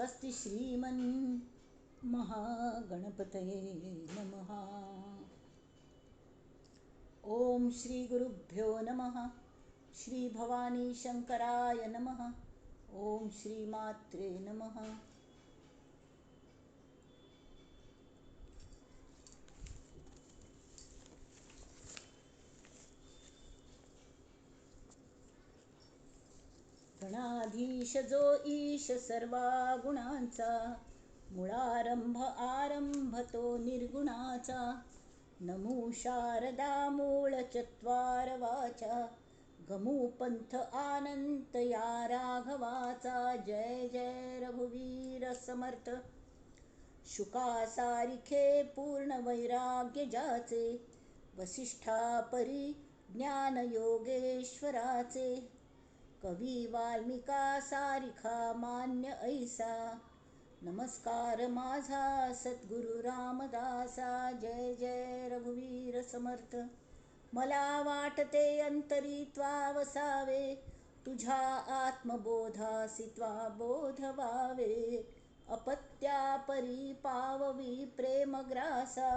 स्वस्ति श्रीमन् महागणपतये नमः। ओम श्री गुरुभ्यो नमः। श्री भवानी शंकराय नमः। ओम श्री मात्रे नमः। गणाधीश जो ईश सर्वा गुणांचा, मुळारंभ आरंभ तो निर्गुणाचा। नमो शारदा मूळ चत्वार वाचा, गमू पंथ आनंत या राघवाचा। जय जय रघुवीर समर्थ, शुका सारिखे पूर्ण वैराग्य जाचे। वसिष्ठा परी ज्ञान योगेश्वराचे, कवी वाल्मिका सारिखा मान्य ऐसा। नमस्कार माझा सद्गुरु रामदासा। जय जय रघुवीर समर्थ, मला वाटते अंतरी त्वा वसावे। तुझ्या आत्मबोधासी त्वा बोध व्हावे। अपत्या परी पाववी प्रेमग्रासा,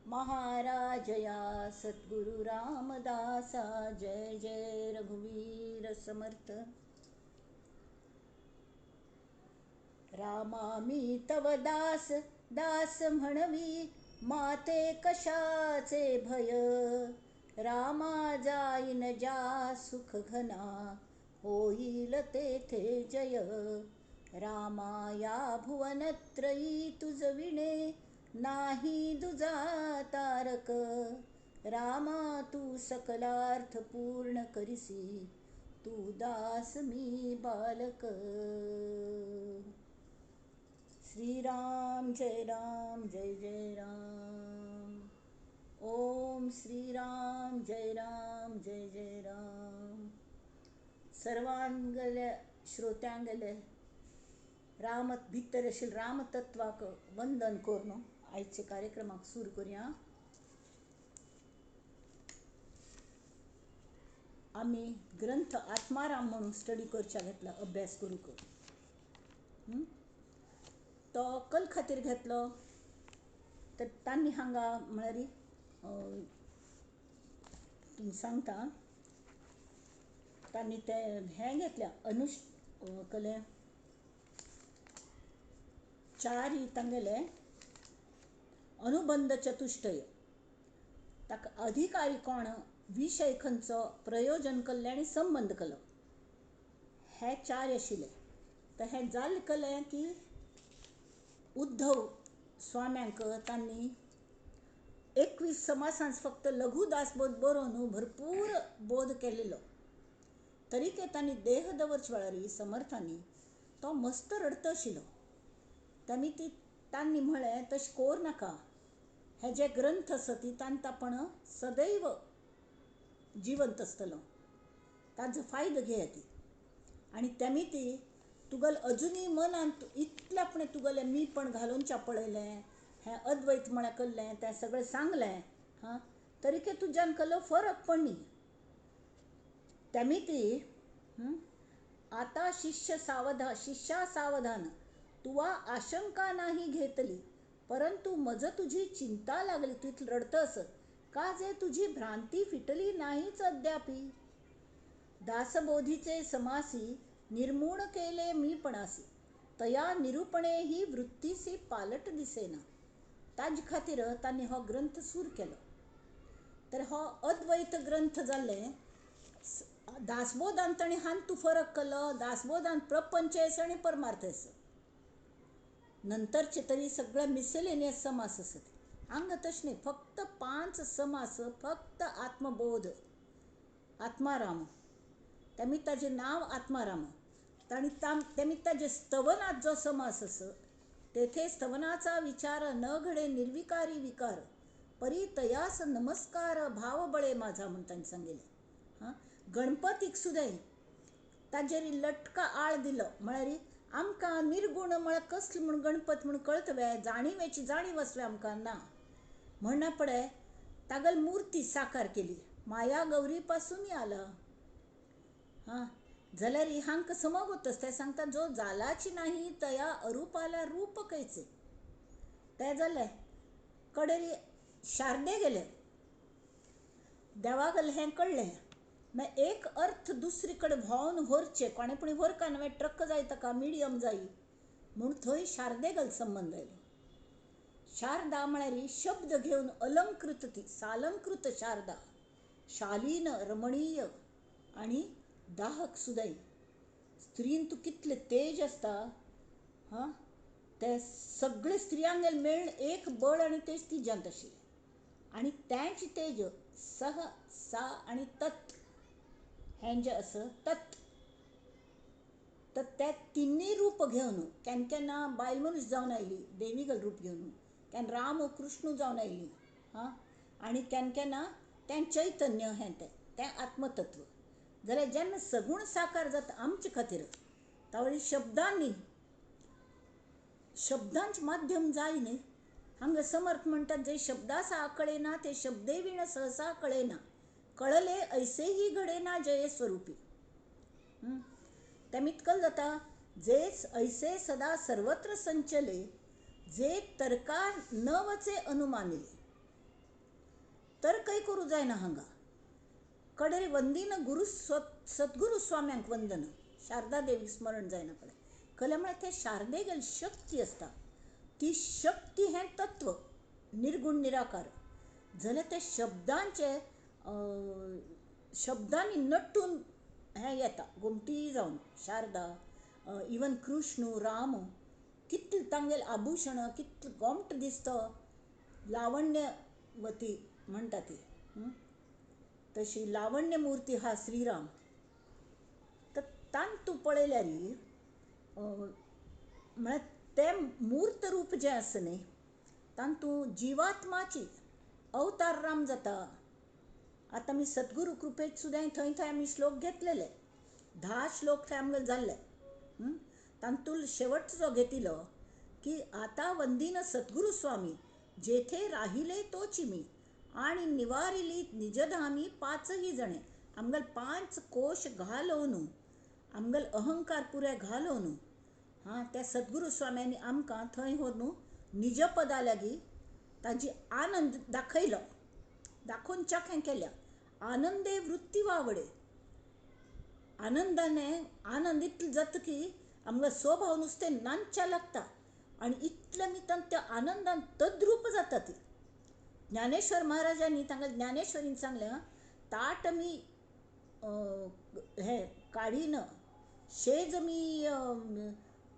महाराज या सद्गुरु रामदासा। जय जय रघुवीर समर्थ। रामा मी तव दास दास म्हणवी, माते कशाचे भय। रामा जाईन ज्या सुख घना, होईल तेथे जय। रामा या भुवनत्रयी तुझ विणे, नाही दुजा तारक। रामा तू सकलार्थ पूर्ण करिसी, तू दास मी बालक। श्रीराम जय राम जय जय राम। ओम श्रीराम जय जय राम। सर्वांगले श्रोत्यांगले राम भित्तरशील रामतत्वाक वंदन करून आजचे कार्यक्रमाक सुरू करूया। आम्ही ग्रंथ आत्माराम म्हणून स्टडी करच्या घेतला, अभ्यास करू कर। तो कल खातीर घेतलो तर तांणी हांगा म्हळ्यार तुम्ही सांगता तांणी ते हें घेतल्या कले 4 तांगेले अनुबंध चतुष्टय। ताका अधिकारी कोण, विषय खंयचो, प्रयोजन केल्लें आनी संबंध केलो, हे 4 आशिल्ले। तर हें जाल्लें केलें की उद्धव स्वाम्यांक तांणी 21 समासांच फक्त लघु दासबोध बरोवन भरपूर बोध केलेलो। तरीके तांणी देह दवरचे वेळार समर्थांनी तो मस्त रडत आशिल्लो। तांणी म्हळें तशें कोर नाका, हे जे ग्रंथ आसा ती तांत आपण सदैव जिवंत आसतलो, ताजो फायदो घेया ती। आनी तेमी ती तुगेल अजुनी मनांत इतलेपणे तुगेलें मीपण घालूनच्या पळयलें, हें अद्वैत म्हळ्यार केल्लें तें सगळें सांगलें। तरीके तुज्यान केलो फरक पडनी। तेमी ती आता शिष्या सावधान, तुवा आशंका नाही घेतली, परंतु मज तुझी चिंता लागली। तू इतलं रडतस का जे तुझी भ्रांती फिटली नाहीच अद्यापी। दासबोधीचे समासी निर्मूळ केले मीपणासी, तया निरूपणे ही वृत्तीसी पालट दिसेना। ताज खातीर तांणी हो ग्रंथ सूर केलो। तर हो अद्वैत ग्रंथ जाल्ले दासबोधांत तांणी हांतू फरक केलो। दासबोधांत प्रपंचेस आनी परमार्थेस, नंतरचे तरी सगळे मिसेलेनियस समास आसात। हांगा तशें न्ही, फक्त 5 समास, फक्त आत्मबोध आत्माराम। तेमी ताजें नांव आत्माराम। तेमी ताजे स्तवनात जो समास आसा, तेथे स्तवनाचा विचार न घडे निर्विकारी विकार, परी तयास नमस्कार भाव बळे माझा म्हणून तांणी सांगिल्लें। गणपतीक सुद्दां ताजेर लटका आळ दिलो, म्हळ्यार आमकां निर्गुण म्हळ्यार कसले म्हूण गणपत म्हूण कळतवे, जाणीवेची जाणीव आसवे आमकां ना म्हणना पडे तागल मूर्ती साकार केली। माया गौरी पासून आला। जाल्यार हांक समगूतच ते सांगता जो जालाची नाही तया अरूपाला रूप कैचे. ते जाले कडेरी शारदे गेले देवागल हें कळलें मागीर एक अर्थ दुसरी कडेन व्हांवन व्हरचे कोणें पुणी व्हरका ना मागीर ट्रक जाय ताका मिडियम जाय म्हूण थंय शारदेगल संबंद आयलो. शारदा म्हळ्यार शब्द घेवन अलंकृत ती सालंकृत शारदा शालीन रमणीय आनी दाहक सुदाय. स्त्रीन तूं कितलें तेज आसता हां ते सगळे स्त्रियांगेर मेळून एक बळ आनी तेज तिज्यांत आशिल्लें. आनी तेंच तेज सह सा आनी तत् हें जें आसा तत् तर ते तिन्नी रूप घेवन केन्ना बायल मनीस जावन आयली देवीगल रूप घेवन केन्ना राम व कृष्ण जावन आयली हां आनी केन्ना तें चैतन्य हें तें आत्मतत्व. जाल्यार जेन्ना सगूण साकार जाता आमचे खातीर तावळी शब्दांच माध्यम जाय न्ही. हांगा समर्थ म्हणटात जे शब्दा कळेना ते शब्दे विण सहसा कळेना कळले ऐसेही घडेना जये स्वरूपी. ते मितकल जाता जेच ऐसे सदा सर्वत्र संचले जे तर्का न वचे अनुमानिले. तर्कय करू जायना हांगा. कडेरी वंदीन सद्गुरू स्वाम्यांक वंदन शारदा देवीक स्मरण जायना कडेन कले म्हळ्यार ते शारदेगेल शक्ती आसता ती शक्ती हें तत्व निर्गुण निराकार. जाल्यार ते शब्दांनी नट्टून हें येता घुमटी जावन शारदा इवन कृष्ण राम कितले तांगेल आभुशणां कितले गोमट दिसता लावण्यवती म्हणटा ती तशी लावण्य मूर्ती हा श्रीराम. तर तांत तूं पळयल्यार म्हळ्यार तें मूर्त रूप जें आसा न्ही तांतूं जिवात्माची अवतार राम जाता. आतां आमी सद्गुरू कृपेक सुद्दां थंय आमी श्लोक घेतलेले 10 श्लोक थंय आमगेले जाल्ले. तांतूंत शेवटचो जो घेतिलो की आता वंदीन सद्गुरू स्वामी जेथे राहिले तोची मी आणि निवारिली निजधामी 5ही जणे. आमगेल 5 कोश घालून आमगेल अहंकार पुरे घालून हां त्या सद्गुरू स्वाम्यांनी आमकां थंय व्हरून निजपदा लागीं ताजी आनंद दाखयलो दाखोवन चखें केल्या. आनंदे वृत्ती वावडे आनंदाने आनंद इतलो जाता की आमकां स्वभाव नुसतें नांदच्या लागता आनी इतल्या मितान त्या आनंदान तद्रूप जाता ती. ज्ञानेश्वर महाराजांनी तांकां ज्ञानेश्वरीन सांगलें ताट मी हे काडीन शेज मी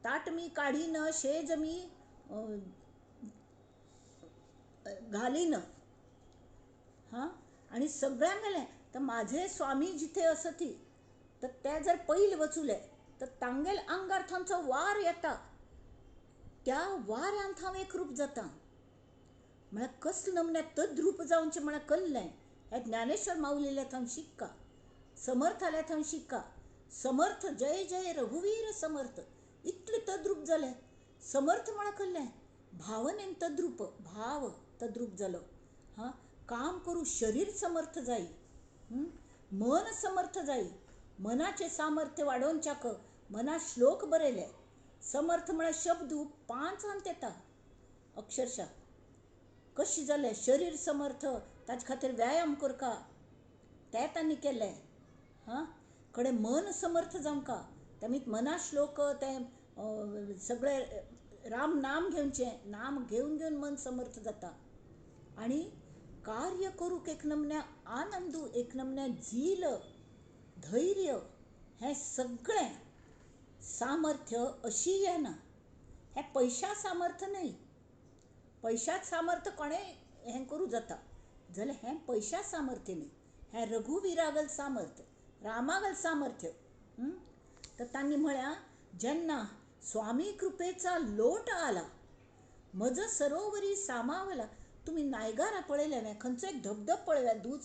ताट मी काडीन शेज मी घालीन हां आनी सगळ्यांक गेलें तर माझे स्वामी जिथे असती तर ते जर पयले वचुले तर तांगेल आंगार थंयचो वार येता त्या वाऱ्यांत हांव एकरूप जाता. म्हळ्यार कसले नमने तद्रूप जावचें म्हळ्यार कल्लें हें ज्ञानेश्वर माऊलीले थंय शिक्का समर्थाले थंय शिक्का. समर्थ जय जय रघुवीर समर्थ इतले तद्रूप जाले. समर्थ म्हळ्यार कल्लें भावनेन तद्रूप भाव तद्रूप जालो हां. काम करू शरीर समर्थ जाय मन समर्थ जाय मनाचे सामर्थ्य वाडोवच्याक मना श्लोक बरयले. समर्थ म्हळ्यार शब्द 5 येता अक्षरशः कशी जालें शरीर समर्थ ताचे खातीर व्यायाम करका ते तांणी केले हां. कडेन मन समर्थ जावंका तेमीत मना श्लोक ते सगळे राम नाम घेवचें नाम घेवन घेवन मन समर्थ जाता आनी कार्य करूक एक नमने आनंद एक नमने झील धैर्य हें सगळें सामर्थ्य अशी येना. हें पयशा सामर्थ्य न्हय. पयशाच सामर्थ्य कोणें हें करूं जाता जाल्यार हें पयशा सामर्थ्य न्हय. हें रघुवीरागल सामर्थ्य रामागल सामर्थ्य. तर तांणी म्हळ्यार जेन्ना स्वामी कृपेचा लोट आला म्हज सरोवरी सामावला. तुम्ही नायगारा पळयलें न्हय खंयचो एक धबधब पळयल्या दूध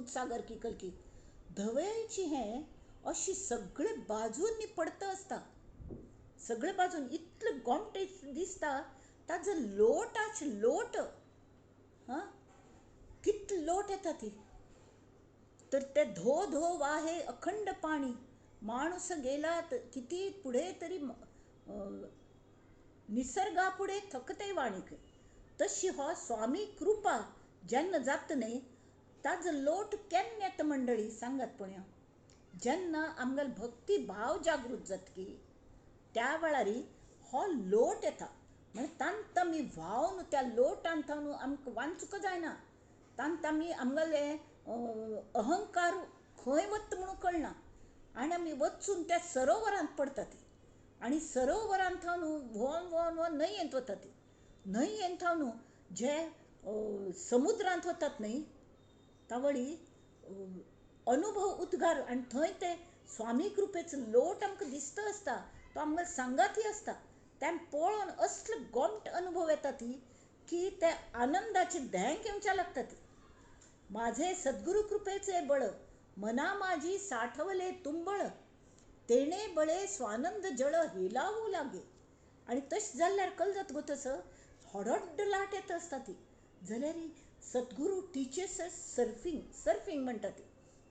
सागर की कलकी धवेची हें अशी सगळे बाजूंनी पडता आसता सगळे बाजून इतले गोमटे दिसता ताजो लोटाच लोट हां कितले लोट येता ती तर ते धो धो वाहे अखंड पाणी माणूस गेला किती पुढे तरी निसर्गापुढे थकते वाणिके. तशी हो स्वामी कृपा ज्यांना जात नाही ताज लोट केन्ना येता मंडळी सांगात पुण्या. जेन्ना आमगेलो भक्ती भाव जागृत जातकी त्या वेळारी हो लोट येता. म्हणजे तांत आमी व्हांवन त्या लोटान थावन आमकां वांचूक जायना. तांत आमी आमगेले अहंकार खंय वता म्हणून कळना आनी आमी वचून त्या सरोवरांत पडटा ती. आनी सरोवरांत थावन व्होन व्होन व्होन न्हंयेंत वता ती. न्हंयेंत थावन जे समुद्रांत वतात न्हय तावळी अनुभव उद्गार आनी थंय ते स्वामी कृपेचो लोट आमकां दिसता आसता. तो आमगेलो सांगाती आसता. तें पळोवन असले गोमट अनुभव येता ती की ते आनंदाची धेंक येवच्या लागता ती. माझे सद्गुरु कृपेचे बळ मना माझी साठवले तुंबळ तेणे बळे स्वानंद जळ हेलावू लागे. आनी तशें जाल्यार कल जाता गो तसं हडड्ड लाट येता आसता ती. जाल्यार सद्गुरू टिचेस अस सर्फींग म्हणटा ती.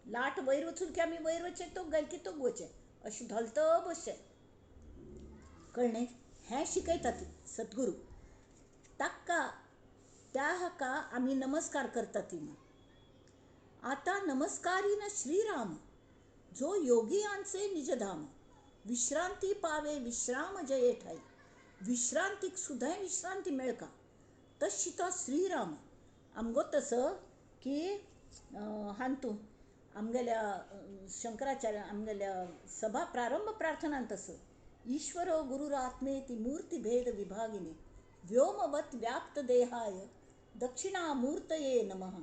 लाट वयर वचून की आमी वयर वचचें तोक घाल की तोक वचचें अशें धोलत बसचें कळ्ळें. हें शिकयता ती सद्गुरू. ताका त्या हाका आमी नमस्कार करता ती. आता नमस्कारीन श्रीराम जो योगियांचे निजधाम विश्रांती पावे विश्राम जये ठाई. विश्रांतीक सुद्धा विश्रांती मेळका तशी तो श्रीराम आमगो तसं की हांतू आमगेल्या शंकराचार्य आमगेल्या सभा प्रारंभ प्रार्थनांत तसं ईश्वरो गुरुरात्मेति मूर्ति भेद विभागिने व्योमवत व्याप्त देहाय दक्षिणामूर्तये नमः.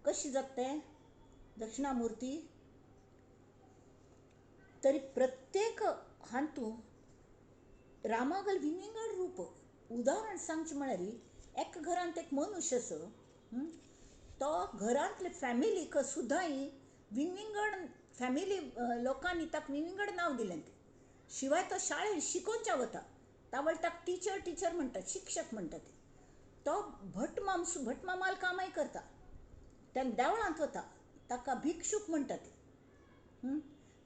कशी जाते दक्षिणामूर्ती तरी प्रत्येक हांतू रामागल विंगड रूप. उदाहरण सांगचे म्हळ्यार एक घरांत एक मनुष्य आसा तो घरांतले फॅमिलीक सुद्दां विंगड फॅमिली लोकांनी ताका विंगड नांव दिलें. तें शिवाय तो शाळेंत शिकोवच्या वता तावळ ताका टिचर म्हणटा शिक्षक म्हणटा ते. तो भटमामाल कामाय करता. तें देवळांत वता ताका भिक्षूक म्हणटा ते.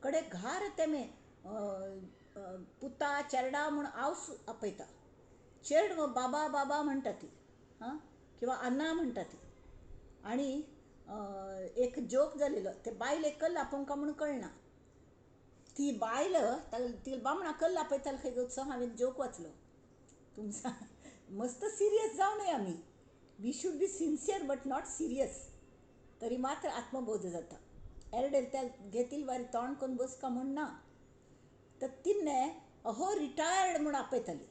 कडे घार तेमे पुता चेरडा म्हूण आवस आपयता. चेडवो बाबा बाबा म्हणटा ती किंवा अन्ना म्हणटा ती. आनी एक जोक जालेलो ते बायलेक कल्ल आपोवंक म्हणून कळना. ती बायल ती बामणा कल्ल आपयताली खंय गो हांवें जोक वाचलो तुमचा. मस्त सिरियस जावं नये आमी. We should be sincere but not serious. तरी मात्र आत्मबोध जाता. एरडेल त्या घेतील वारी तोंड करून बसका म्हूण ना. तर तिन्ने अहो रिटायर्ड म्हूण आपयताली.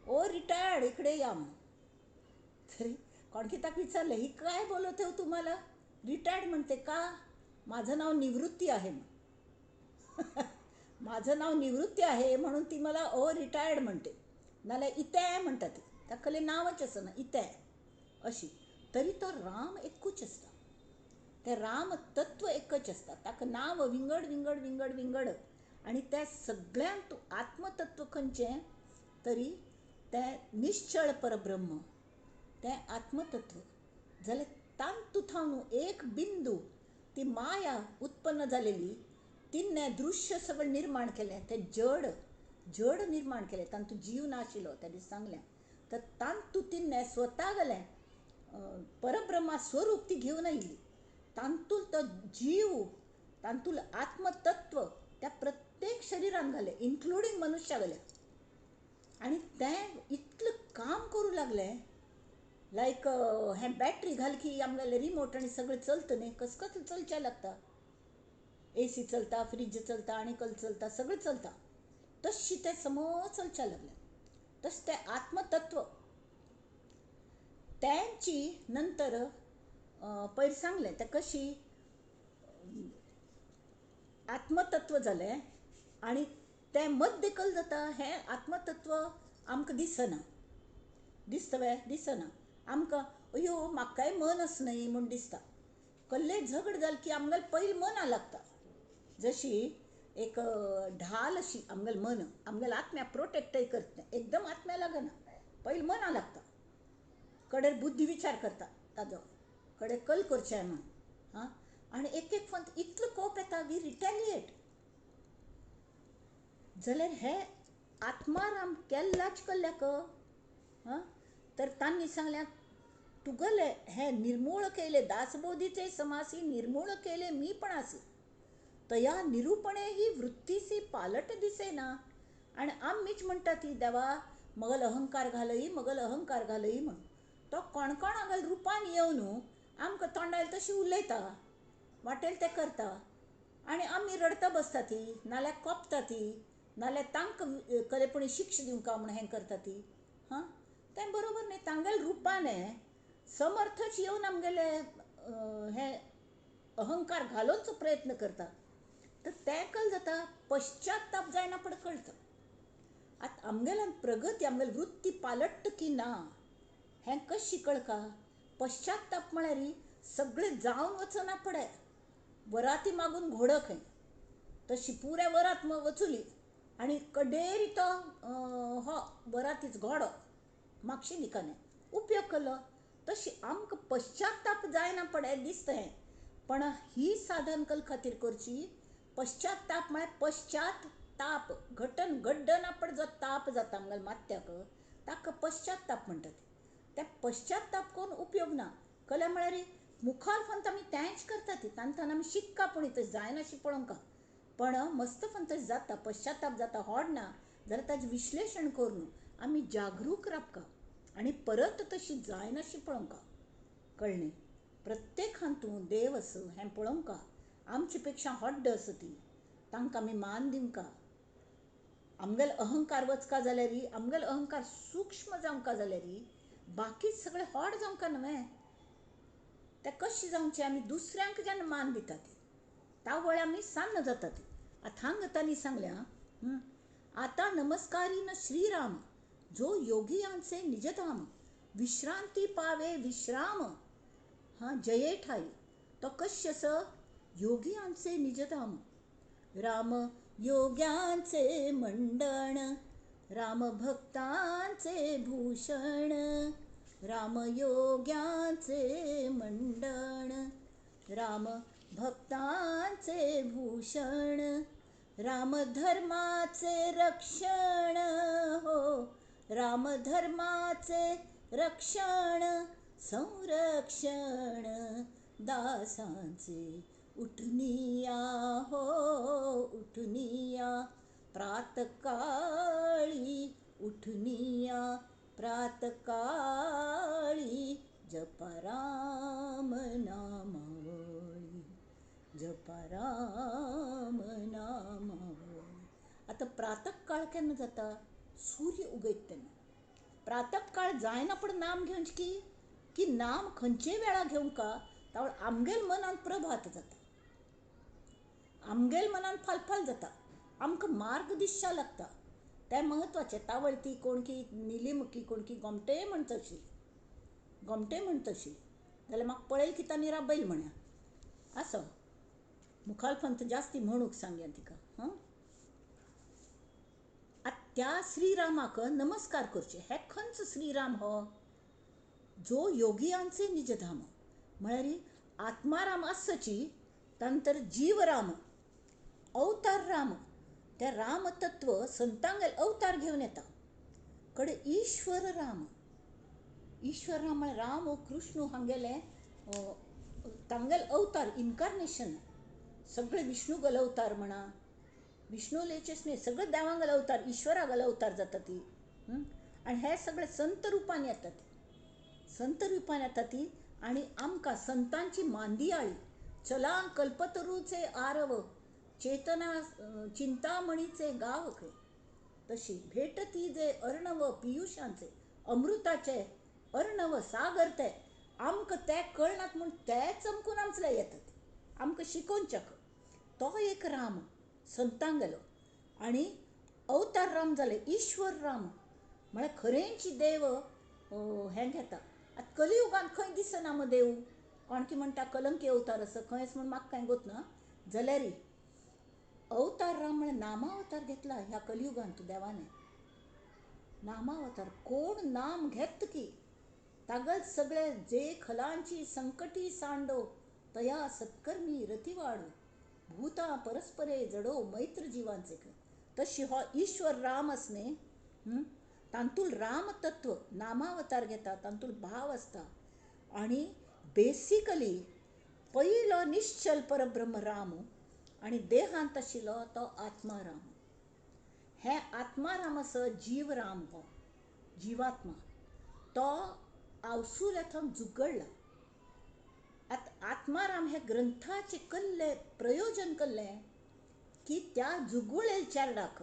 ओ रिटायर्ड इकडे या म्हणून. तरी कोणकी ताका विचारलं ही काय बोलत हो तुम्हाला रिटायर्ड म्हणते का. माझं नाव निवृत्ती आहे माझं नाव निवृत्ती आहे म्हणून ती मला ओ रिटायर्ड म्हणते. नाल्यार इते म्हणटा ती. ताका नांवच आसना इते अशी. तरी तो राम एकूच आसता. ते राम तत्व एकच आसता. ताका नांव विंगड विंगड विंगड विंगड आनी त्या सगळ्यांत तूं आत्मतत्व खंयचें तरी तें निश्चळ परब्रह्म तें आत्मतत्व जाल्यार तांतू थावन एक बिंदू ती माया उत्पन्न जालेली तिन्नें दृश्य सगळें निर्माण केलें. तें जड निर्माण केलें. तांतू जीव नाशिल्लो त्या दीस सांगलें. तर तांतू तिन्नें स्वता गेलें परब्रह्मा स्वरूप ती घेवन आयिल्ली. तांतूल तो जीव तांतूल आत्मतत्व त्या प्रत्येक शरिरान घालें इन्क्लुडींग मनुश्या गेलें. आनी तें इतलें काम करूं लागलें लायक हें बॅटरी घाल की आमगेलें रिमोट आनी सगळें चलता न्ही कसं चलचें लागता. AC चलता फ्रीज चलता आनी कल चलता सगळें चलता. तशी तें समज चलचें लागलें. तशें तें आत्मतत्व त्यांची नंतर पयर सांगलें तें कशी आत्मतत्व जालें आनी तें मध्य कल जाता. हें आत्मतत्व आमकां दिसना. दिसता दिसना आमकां अयो म्हाकाय मन आसा न्हय म्हूण दिसता. कसलें झगड जालें की आमगेलें पयलीं मना लागता. जशी एक ढाल अशी आमगेलें मन आमगेल्या आत्म्या प्रोटेक्टय करता. एकदम आत्म्या लागना पयलीं मना लागता. कडेर बुद्धी विचार करता ताजो कडेर कल करचें म्हणून आनी एक एक फंत इतलो कोप येता वी रिटेलिएट जाल्यार हे आत्माराम केल्लाच कल्ल्याक तर तांणी सांगल्या तुगले हे निर्मूळ केले दासबोधीचे समासी निर्मूळ केले मी पण आसी तया निरूपणे ही वृत्तीसी पालट दिसेना आणि आम्हीच म्हणटा ती देवा मगल अहंकार घालई मगल अहंकार घालई म्हण तो कोण कोण हागल रुपान येवन आमकां तोंडायला तशी उलयता वाटेल ते करता आणि आमी रडता बसता ती नाल्यार कोपता ती नाल्यार तांकां कलेपणी शिक्षा दिवंका म्हण हें करता ती तें बरोबर न्ही तांगेल रुपान समर्थच येवन आमगेले हे अहंकार घालोवचो प्रयत्न करता तर तें कल जाता पश्चाताप जायना पड कळटा आतां आमगेल्यान प्रगती आमगेली वृत्ती पालट्ट की ना हें कशें कळका पश्चाताप म्हळ्यार सगळें जावन वचना पडे वराती मागून घोडो खंय तशी पुऱ्या वरात वचुली आनी कडेरी तो हो वरातीच घोडो म्हापशे निकाने उपयोग केलो तशी आमकां पश्चाताप जायना पडे दिसता हें पण ही साधन कल खातीर करची पश्चाताप म्हळ्यार पश्चात ताप घटन गड्डना पड जो ताप जाता आमगेल्या मात्याक ताका पश्चाताप म्हणटात त्या पश्चाताप कोण उपयोग ना कले म्हळ्यार मुखार फंत आमी तेंच करता ती तांतान आमी शिकता पूण तशें जायना अशें पळोवंक पण मस्त फंत तशें जाता पश्चाताप जाता होड ना जाल्यार ताजें विश्लेशण करून आमी जागरूक रावका आनी परत तशी जायना अशी पळोवंक कळ्ळें प्रत्येक हातूंत देव आस हें पळोवंक आमचे पेक्षा व्हड्ड आसा ती तांकां आमी मान दिवंक आमगेलो अहंकार वचका जाल्यार आमगेलो अहंकार सूक्ष्म जावंका जाल्यार बाकी सगळें व्हड जावंका न्हय तें कशें जावचें आमी दुसऱ्यांक जेन्ना मान दिता ती त्या वेळार आमी सन्न जाता ती आतां हांगा तांणी सांगल्या आता नमस्कारी न श्रीराम जो योगियांचे निजधाम विश्रांती पावे विश्राम जये ठाई तो कशें आसा योगियांचे निजधाम राम योग्यांचे मंडण राम भक्तांचे भूषण राम योग्यांचे मंडण राम भक्तांचे भूषण राम धर्माचे रक्षण हो राम धर्माचे रक्षण संरक्षण दासांचे उठनिया हो उठनिया प्रातकाळी उठनिया प्रातकाळी जपा राम नामावळी जपा राम नामावळी आता प्रातकाळ केन्ना जाता सूर्य उगयत तेन्ना प्रातकाळ जायना पण नाम घेवंच की नाम खंयचे वेळा घेवंका त्या आमगेल मनान प्रभात जाता आमगेल मनान फालफाल जाता आमकां मार्ग दिसचा लागता तें म्हत्वाचें तावळती कोणकी निलीमुखी कोणकी गोमटे म्हणटशी जाल्यार म्हाका पळयल की तांणी राबयली म्हण्या आसो मुखार फंत जास्ती म्हणूक सांगया तिका त्या श्रीरामाक नमस्कार करचे हे खंयचो श्रीराम हो जो योगियांचे निजधाम म्हळ्यार आत्माराम आसची तांतर जीवराम अवतार राम ते रामतत्व संतांगेल अवतार घेवन येता कडे ईश्वर राम म्हळ्यार राम हो कृष्ण हांगेले तांगेल अवतार इन्कारनेशन सगळे विष्णुगल अवतार म्हणा विष्णुलेचेच न्ही सगळे देवांगल अवतार ईश्वरागल अवतार जाता ती आनी हे सगळे संत रुपान येता ती आनी आमकां संतांची मांदियाळी चला कल्पतरूचे आरव चेतना चिंतामणीचे गाव खंय तशी भेटती जे अर्णव पियुशांचे अमृताचे अर्णव सागर ते आमकां ते कळनात म्हूण ते चमकून आमचले येतात आमकां शिकोवनचक तो एक राम संतांगेलो आनी अवतार राम जाले ईश्वर राम म्हळ्यार खरेंच देव हें घेता आतां कलियुगांत खंय दिसना मो देव कोणकी म्हणटा कलंकी अवतार आसा खंयच म्हूण म्हाका कांय गोत ना जाल्यार अवतार राम म्हळ्यार नामावतार घेतला ह्या कलियुगांत देवाने नामावतार कोण नाम घेत की तागत सगळे जे खलांची संकटी सांडो तया सत्कर्मी रती वाढ भूता परस्परे जडो मैत्र जीवांचे तशी हो ईश्वर राम असणे तांतूळ रामतत्व नामावतार घेता तांतूळ भाव असता आणि बेसिकली पहिलो निश्चल परब्रह्म राम आणि देहांत आशिल्लो तो आत्माराम. हे आत्माराम जीव राम हो जीवात्मा तो आवसूल थंग जुगडला. आत्माराम हे ग्रंथाचे कल्ले प्रयोजन कल्ले की त्या जुगुळेल चेरडाक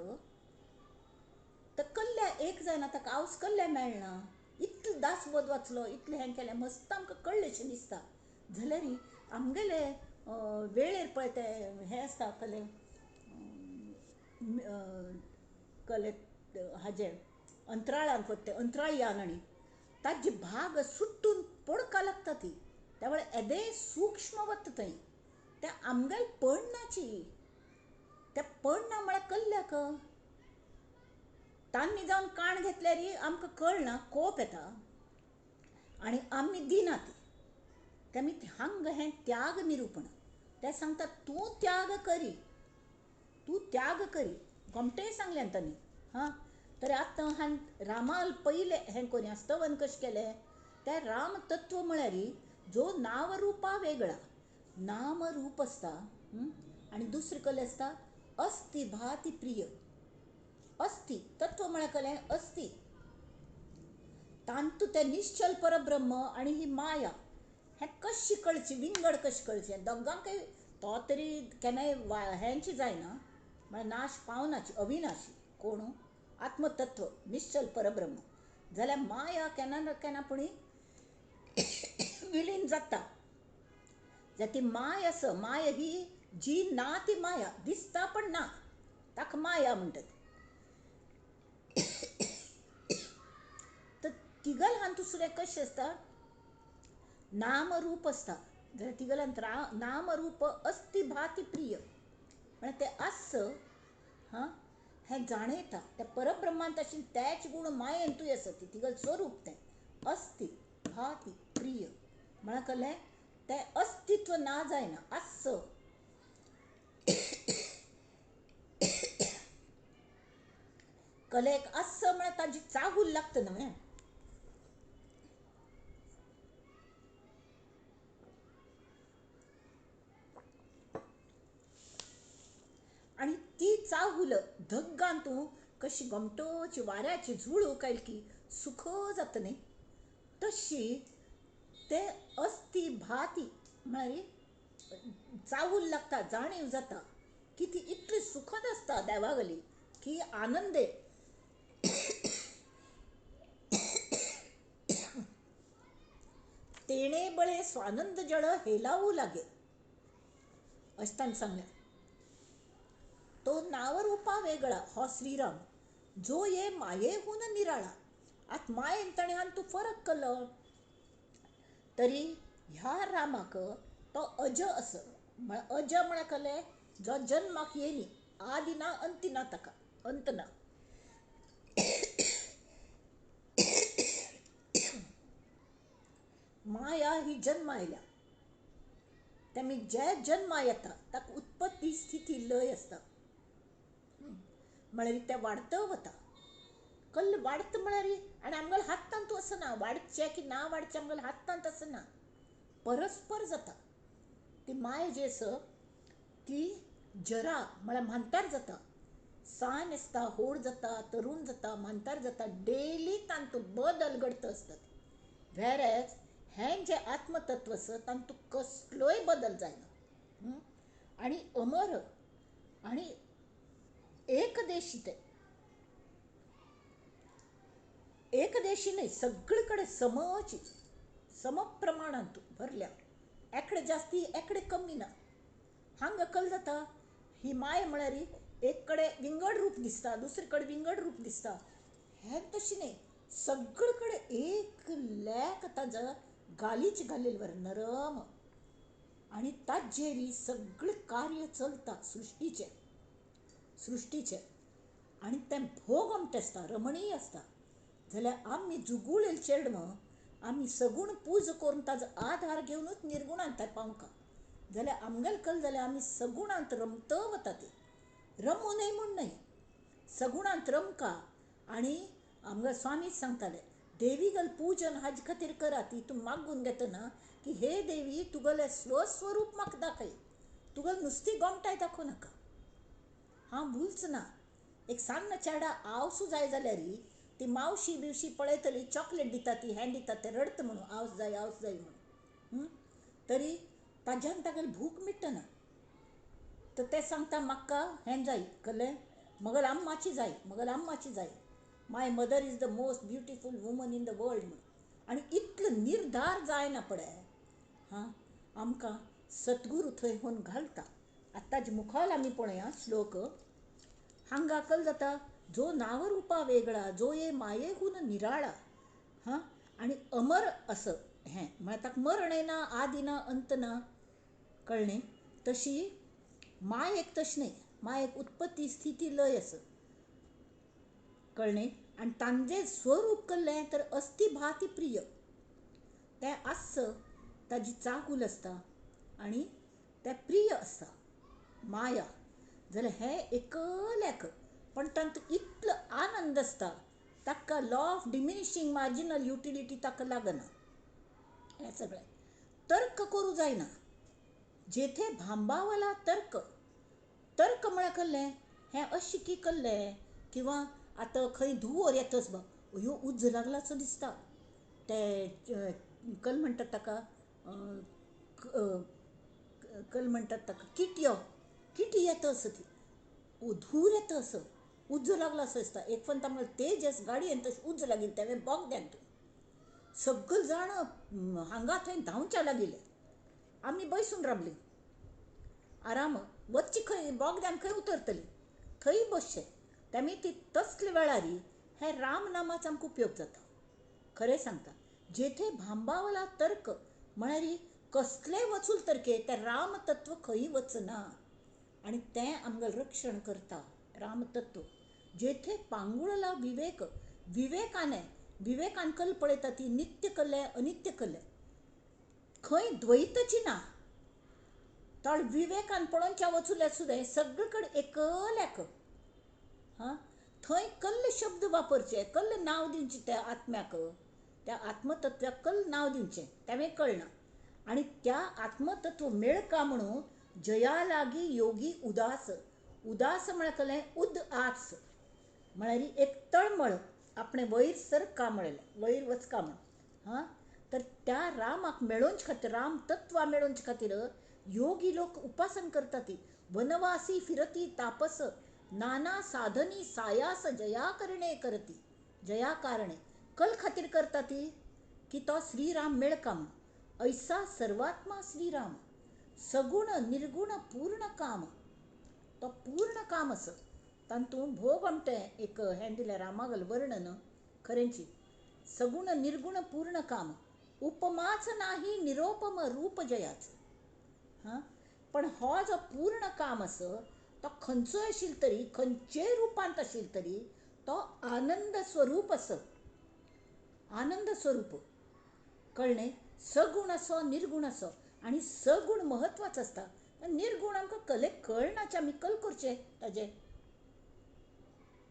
तर कल्ल्या एक जायना ताका आवस कल्ले मेळना इतलो दासबोध वाचलो इतलें हें केलें मस्त आमकां कळ्ळेशें दिसता जाल्यार आमगेले वेळेर पळय ते हें आसता कले कले हाजे अंतराळान पळय अंतराळयान आनी ताजे भाग सुट्टून पडका लागता ती त्या वेळेर येदे सूक्ष्म वता थंय त्या आमगेल पडनाची त्या पडना म्हळ्यार कल्ल्याक तान्नी जावन काण घेतल्यार आमकां कळना कोप येता आनी आमी दिना ती तेमी हांग हें त्याग निरूपण ते सांगतात तूं त्याग करी गोमटेय सांगलें तांणी हां. तर आतां हांन रामाल पयलें हें कोरया स्तवन कशें केलें तें राम तत्व म्हळ्यार जो नामरुपा वेगळा नामरूप आसता आनी दुसरें कलें आसता अस्ति भाती प्रिय. अस्ति तत्व म्हळ्यार कलें अस्ति तांतू तें निश्चल परब्रह्म आनी ही माया हें कशी कळची विंगड कशें कळचें दोगांकय तो तरी केन्नाय हेंची जायना म्हळ्यार नाश पावनाची अविनाशी कोण आत्मतत्व निश्चल परब्रह्म जाल्यार माया केन्ना ना केन्ना पूण विलीन जाता. जाल्यार ती माय ही जी ना ती माया दिसता पण ना ताका माया म्हणटात. तर तिगल हां दुसरें कशें आसता नामरूप आसता जाल्यार तिगलांत नामरूप अस्ति भाती प्रिय म्हळ्यार तें आस हां हें जाणयता त्या परब्रह्मांत आशिल्लें तेच गूण मायेंतूय आसा ती तिगल स्वरूप तें अस्ति भाती प्रिय म्हळ्यार कलें तें अस्तित्व ना जायना आस कलेक आस म्हळ्यार ताजी चाहूल लागता न्हय आनी ती चाहूल धग्गांतू कशी गोमटोची वाऱ्याची झुळू कायल की सुख जाता न्ही तशी ते अस्ति भाती म्हळ्यार चाहूल लागता जाणीव जाता की ती इतली सुखद आसता देवागली की आनंदे तेणे बळे स्वानंद जळ हेलावू लागे अशें ताणें सांगलें. तो नावरूपा वेगळा हो श्रीराम जो ये मायेहून निराळा. आत मायेन ताणें हान तूं फरक केलो तरी ह्या रामाक तो अज अस अज म्हळ्यार कलें जो जन्माक येयनी आदी ना अंती ना ताका अंत ना. माया ही जन्मा आयल्या तेमी जे जन्मा येता ताका उत्पत्ती स्थिती लय आसता म्हळ्यार तें वाडत वता कल्ल वाडत म्हळ्यार आनी आमगेले हातांत आसना वाडचें की ना वाडचें आमगेले हातांत आसना परस्पर जाता. ती माय जी आसा ती जरा म्हळ्यार म्हानतार जाता सायन आसता होड जाता तरूण जाता म्हानतार जाता डेली तांतू बदल घडत आसतात वेरेज हें जें आत्मतत्व आसा तांतू कसलोय बदल जायना आनी अमर आनी एकदेशी तें एकदेशी न्हय सगळे कडेन समची समप्रमाणांत भरल्या एकडे जास्ती एकडे कमी ना. हांगा कल जाता ही माय म्हळ्यार एक कडेन विंगड रूप दिसता दुसरे कडेन विंगड रूप दिसता हें तशी न्हय सगळे कडेन एक लेक ताजो गालीच घालिल्लो बरें नरम आनी ताजेर सगळें कार्य चलता सृश्टीचें आनी तें भोग आमटें आसता रमणीय आसता. जाल्यार आमी जुगूळ चेडम आमी सगूण पूज करून ताजो आधार घेवनूच निर्गुणांत पावंका जाल्यार आमगेल कल जाल्यार आमी सगुणांत रमत वता ती रमू नये म्हूण न्हय, सगुणांत रमका. आनी आमगे स्वामीच सांगताले देवीगल पूजन हाजे खातीर करा. ती तूं मागून घेतना की हे देवी तुगेलें स्वस्वरूप म्हाका दाखय, तुगेल नुस्ती गोमटाय दाखोव नाका, हांव भुलच ना. एक सान्न चेडा आवसू जाय जाल्यार ती मावशी बिवशी पळयतली, चॉकलेट दिता, ती हें दिता, तें रडता म्हणून आवस जाय म्हणून. तरी ताज्यान तागेली भूक मिटना. तर ते सांगता म्हाका हें जाय कळ्ळें, म्हगेल आम्माची जाय, म्हगेल आम्माची जाय, my mother is the most beautiful woman in the world म्हणून. आनी इतलो निर्धार जायना पळय. आमकां सद्गुरू थंय व्हरून घालता. आतां ताजे मुखाल आमी पळया श्लोक. हांगा कल जाता जो नावरूपा वेगळा, जो ये मायेहून निराळा, आनी अमर असं हें म्हळ्यार ताका मरण ना, आदी ना, अंत ना, कळ्ळें. तशी मायेक तशें न्हय, मायेक उत्पत्ती स्थिती लय आसा, कळ्ळें. आनी तांजें स्वरूप कल्लें तर अस्ति भाती प्रिय, तें आस ताजी चाहूल आसता आनी तें प्रिय आसता माया. जाल्यार हें एकल्याक पण तांत इतलो आनंद आसता, ताका law of diminishing marginal utility ताका लागना. हें सगळें तर्क करूं जायना. जेथे भांबावला तर्क, तर्क म्हळ्यार कल्लें हें अशें की कल्लें, किंवा आतां खंय धुंवर येतच बा, अयो उज्ज लागलासो दिसता, ते कल म्हणटात ताका कल म्हणटात ताका किटी येता असो, ती धूर येता असो, उज्ज लागला असो दिसता. एक फन तांबडे तेजस गाडयेन तशें उज्ज लागिल्लें, तें बोगद्यान सगळें जाण हांगा थंय धांवच्या लागिल्ले. आमी बसून रावलीं आराम, वच्ची खंय बोगद्यान खंय उतरतली, थंय बसचें. तेमी ती तसले वेळार हे राम नामाचो आमकां उपयोग जाता. खरें सांगता, जेथे भांबावला तर्क म्हळ्यार कसलेय वचूल तर्के, तें राम तत्व खंय वचना आनी तें आमगेलें रक्षण करता. राम तत्व जेथे पांगुळला विवेक, विवेकान कल पळयता ती नित्य कल्लें अनित्य कल्लें, खंय द्वैतची ना. ताळ विवेकान पळोवच्या वचूल्यार सुद्दां सगळे कडेन एकल्याक थंय कल्ल शब्द वापरचे, कल्ल नांव दिवचें त्या आत्म्याक, त्या आत्मतत्व्याक कल्ल नांव दिवचें, तें कळना. आनी त्या आत्मतत्व मेळका म्हणून जया लागी योगी उदास, उदास म्हळ्यार कल्लें उद आस, म्हळ्यार एक तळमळ, आपणे वयर सरका म्हळें, वयर वचका म्हण. तर त्या रामाक मेळोवचे खातीर, राम तत्वा मेळोवचे खातीर योगी लोक उपासन करता. ती वनवासी फिरती तापस, नाना साधनी सायास जया करती, जया कारणे कल खातीर करता ती की तो श्रीराम मेळका म्हण. ऐसा सर्वात्मा श्रीराम, सगुण निर्गुण पूर्ण काम, तो पूर्ण काम असो. तातूंत भोग आमटें एक हें दिलें रामागल वर्णन खरेंची. सगुण निर्गुण पूर्ण काम, उपमाच नाही निरोपम रूप जयाच. पण हो जो पूर्ण काम असो, तो खंयचोय आशिल्लो तरी, खंयचेय रुपांत आशिल्लो तरी, तो आनंद स्वरूप असो, आनंद स्वरूप, कळ्ळें. सगुण असो निर्गुण असो, आनी सगुण महत्वाचो आसता. निर्गुण आमकां कले कळनाचे, आमी कल करचें ताजें.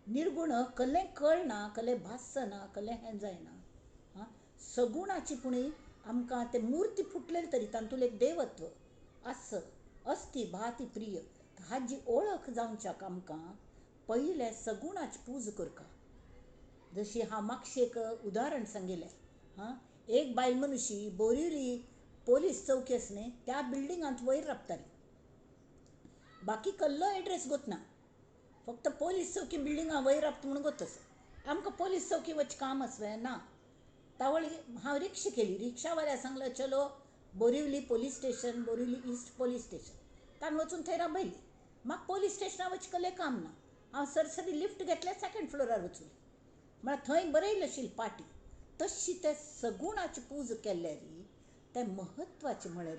निर्गुण कल्लें कळना, कल्लें भासना, कल्लें हें जायना. सगुणाची पुणी आमकां ते मुर्ती फुटलेली तरी तातूंत एक देवत्व आस, अस्ति भाती प्रिय, हाजी ओळख जावच्याक आमकां पयलें सगुणाची पूज करता. जशी हांव मागशें एक उदाहरण सांगिल्लें. एक बायल मनुशी बोरिवली पोलीस चौकी आसा न्ही, त्या बिल्डिंगांत वयर राबताली. बाकी कसलो एड्रेस गोतना, फक्त पोलीस चौकी बिल्डिंगा वयर राबता म्हणून गोत आसा. आमकां पोलीस चौकी वचचें काम आसलें ना. तावळी हांव रिक्षा केली, रिक्षावाल्याक सांगलें चलो Borivali police station, Borivali east police station. ताणें वचून थंय राबयली. म्हाका पोलीस स्टेशनार वचचें कसलें काम ना. हांव सरसरी लिफ्ट घेतलें, सेकंड फ्लोरार वचून, म्हळ्यार थंय बरयल्लें आशिल्ली पाटी. तशी ते सगुणाची पूज केल्यार तें महत्वाचें. म्हळ्यार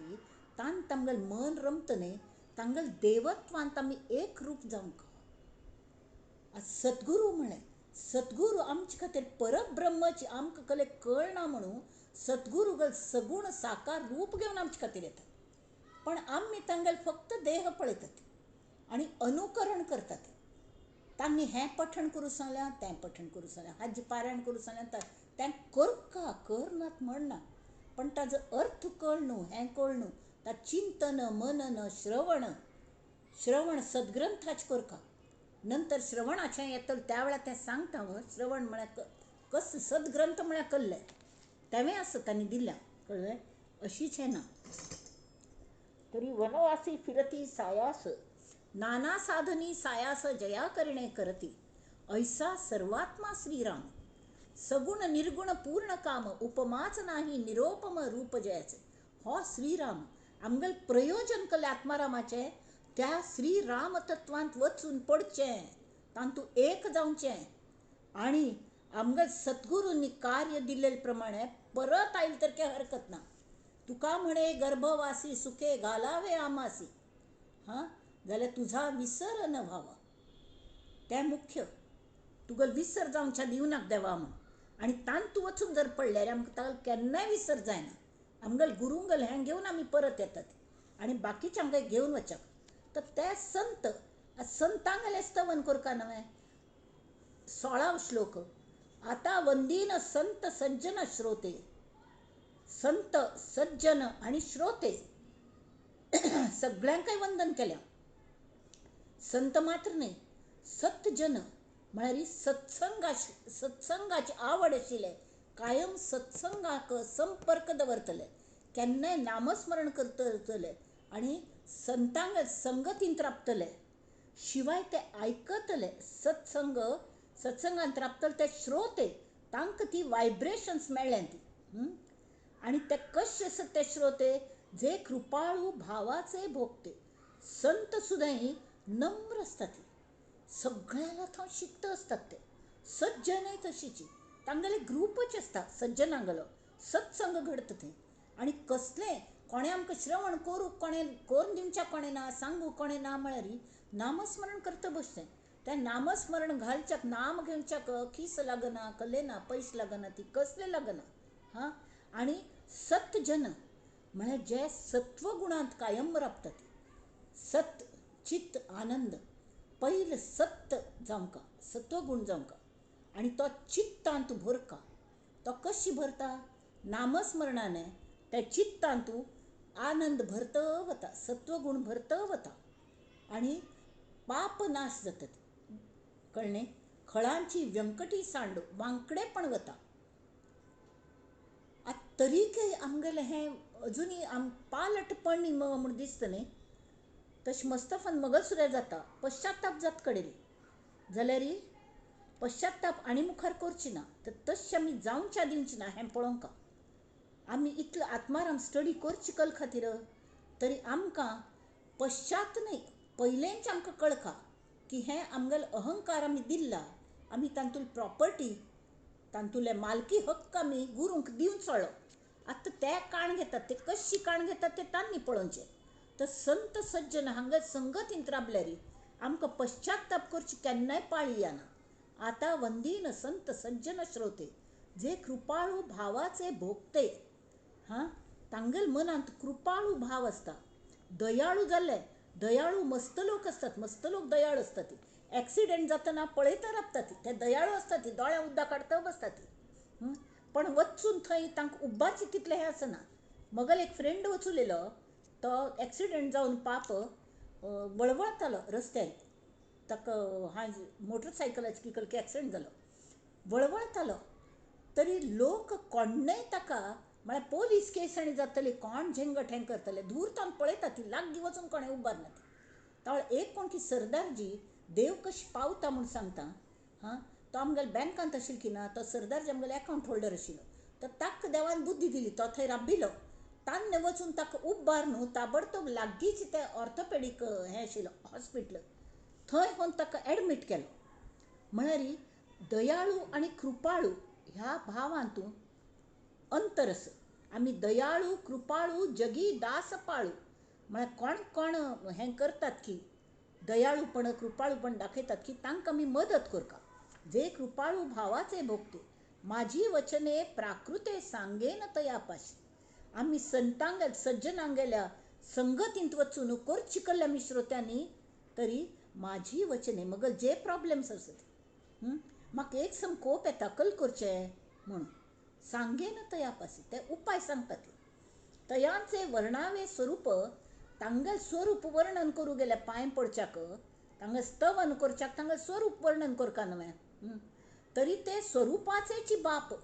तांत आमगेलें मन रमता न्ही, तांगेलें देवत्वांत आमी एक रूप जावंक. सद्गुरू म्हळें, सद्गुरू आमचे खातीर परब्रह्मची आमकां कले कळना म्हणून सद्गुरू सगुण साकार रूप घेवन आमचे खातीर येता. पण आम्ही तांगेल फक्त देह पळयतात आणि अनुकरण करतात. तांणी हें पठण करूं सांगल्यां, तें पठण करूं सांगल्यां, हाजी पारायण करूं सांगल्यां, तें करका करनात म्हणना, पण ताजो अर्थ कळ न्हू, हें कळ न्हू. ता चिंतन मनन श्रवण सद्ग्रंथाच करका. नंतर श्रवणाचें येतलें त्या वेळार तें सांगता. श्रवण म्हळ्यार कस सद्ग्रंथ म्हळ्यार कल्लें तेवें आसा तांणी दिल्या, कळ्ळें. अशीच हें ना. तरी वनवासी फिरती सायास, नाना साधनी सायास जया करणे करती, ऐसा सर्वात्मा श्रीराम, सगुण निर्गुण पूर्ण काम, उपमाच नाही निरोपम रूप जयाचे. हो श्रीराम आमगेल प्रयोजन कले आत्मारामाचें त्या श्रीराम तत्वांत वचून पडचें, तांतू एक जावचें आणि आमगेल सद्गुरूंनी कार्य दिले प्रमाणे परत आयले तर काय हरकत ना. तुका म्हणे गर्भवासी सुखे घालावे आमासी, हां जाल्यार तुझा विसर न व्हावा. तें मुख्य. तुगेल विसर जावच्या दिवनाक देवा म्हण. आनी तांतू वचून जर पडल्यार आमकां ताका केन्नाय विसर जायना. आमगेल गुरूंगेल हें घेवन आमी परत येतात आनी बाकीचे आमकां घेवन वचप. तर ते संतांगेलें स्तवन करता न्हय. 16 श्लोक. आता वंदीन संत सज्जन श्रोते. संत सज्जन आणि श्रोते सगळ्यांकय वंदन केल्या. संत मात्र नाही, सतजन म्हळ्यार सत्संगाची आवड आशिल्ले, कायम सत्संगाक संपर्क दवरतले, केन्नाय नामस्मरण करतले आनी संतांग संगतींत राबतले. शिवाय ते आयकतले. सत्संगांत राबतले ते श्रोते, तांकां ती वायब्रेशन्स मेळ्ळ्या ती. आणि ते कशे असत ते श्रोते, जे कृपाळू भावाचे भोगते. संत सुद्दां नम्र असतात, सगळ्याला थंय शिकत असतात. ते सज्जनय तशीच, तांगेले ग्रुपच असता सज्जनांगलो. सत्संग घडता थंय. आणि कसले कोणे आमकां श्रवण करूं कोणे करून दिवच्या कोणे ना, सांगू कोणे ना म्हळ्यार नामस्मरण करता बसचें. तें नामस्मरण घालच्याक नाम घेवच्याक खीस लागना, कलेना, पयस लागना, ती कसले लागना. हां. आणि सतजन म्हळ्यार जे सत्वगुणांत कायम राबतात. सत चित्त आनंद पयले सत्त जावंका, सत्वगुण जावंका आनी तो चित्तांत भरका. तो कशी भरता? नामस्मरणाने त्या चित्तांत आनंद भरत वता, सत्वगुण भरत वता आणि पाप नाश जातात. कळ्ळें. खळांची व्यंकटी सांड वांकडेपण वता. तरीकय आमगेलें हें अजुनी पालटपण म्हूण दिसता न्ही. तशें मस्तफान मगलसुरें जाता, पश्चाताप जात कडेन जाल्यार पश्चाताप आनी मुखार करची ना. तर तशें आमी जावच्या दिवची ना हें पळोवंका. आमी इतलो आत्माराम स्टडी करची कल खातीर तरी आमकां पश्चात न्ही, पयलेंच आमकां कळका की हें आमगेलो अहंकार आमी दिल्ला, आमी तांतूल प्रॉपर्टी, तांतुले मालकी हक्क आमी गुरूंक दिवन सोडलो. आतां ते काण घेतात. ते कशी काण घेतात ते तांणी पळोवचें. तर संत सज्जन हांगा संगतींत राबल्यार आमकां पश्चाताप करची केन्नाय पाळी येना. आता वंदीन संत सज्जन श्रोते, जे कृपाळू भावाचे भोगते. हां. तांगेल मनांत कृपाळू भाव असता. दयाळू जाल्ले, दयाळू मस्त लोक असतात. मस्त लोक दयाळू असतात. ॲक्सिडेंट जातना पळयता राबतात. ते दयाळू असतात. दोळ्या उद्दा काडता बसतात. पण वचून थंय तांकां उब्बाची तितलें हें आसना. म्हगेलो एक फ्रेंड वचूलेलो, तो ॲक्सिडेंट जावन पाप वळवळतालो रस्त्यार. ताका मोटरसायकलाची किकलकी ॲक्सिडेंट जालो, वळवळतालो. तरी लोक कोण्णय ताका म्हळ्यार पोलीस केस आनी जातली, कोण झेंगट हें करतले, धूर्तान पळयता. ती लागीं वचून कोणें उबारना. तावळ एक कोण की सरदारजी देव कशी पावता म्हूण सांगता. हां. तो आमगेल्या बँकांत आशिल्लो की ना, तो सरदारजी आमगेलो अकावंट होल्डर आशिल्लो. तर ताका देवान बुद्धी दिली. तो थंय राबिलो. ताणें वचून ताका उबार न्हू, ताबडतोब लागींच तें ऑर्थोपेडीक हें आशिल्लो हॉस्पिटल, थंय व्हरून ताका एडमीट केलो. म्हळ्यार दयाळू आनी कृपाळू ह्या भावांत अंतर आसा. आमी दयाळू कृपाळू जगी दास पाळू म्हळ्यार कोण कोण हें करतात की दयाळूपण कृपाळूपण दाखयतात की तांकां आमी मदत करता. जे कृपाळू भावाचे भोगते, माझी वचने प्राकृते सांगेन तयापाशी. आमी संतांगेल सज्जनांगेल्या संगतींत वचून करची कल्ल्या मी श्रोत्यांनी तरी माझी वचने मग जे प्रॉब्लेम्स असत म्हाका एक सम कोप येता कल करचें म्हणून सांगेन तयापासी ते उपाय सांगता ते तयांचे वर्णावे स्वरूप तांगल स्वरूप वर्णन करू गेले पांय पडच्याक तांगल स्तवन करच्याक तांगल स्वरूप वर्णन करका न्हय तरी ते स्वरूपाचेची बाप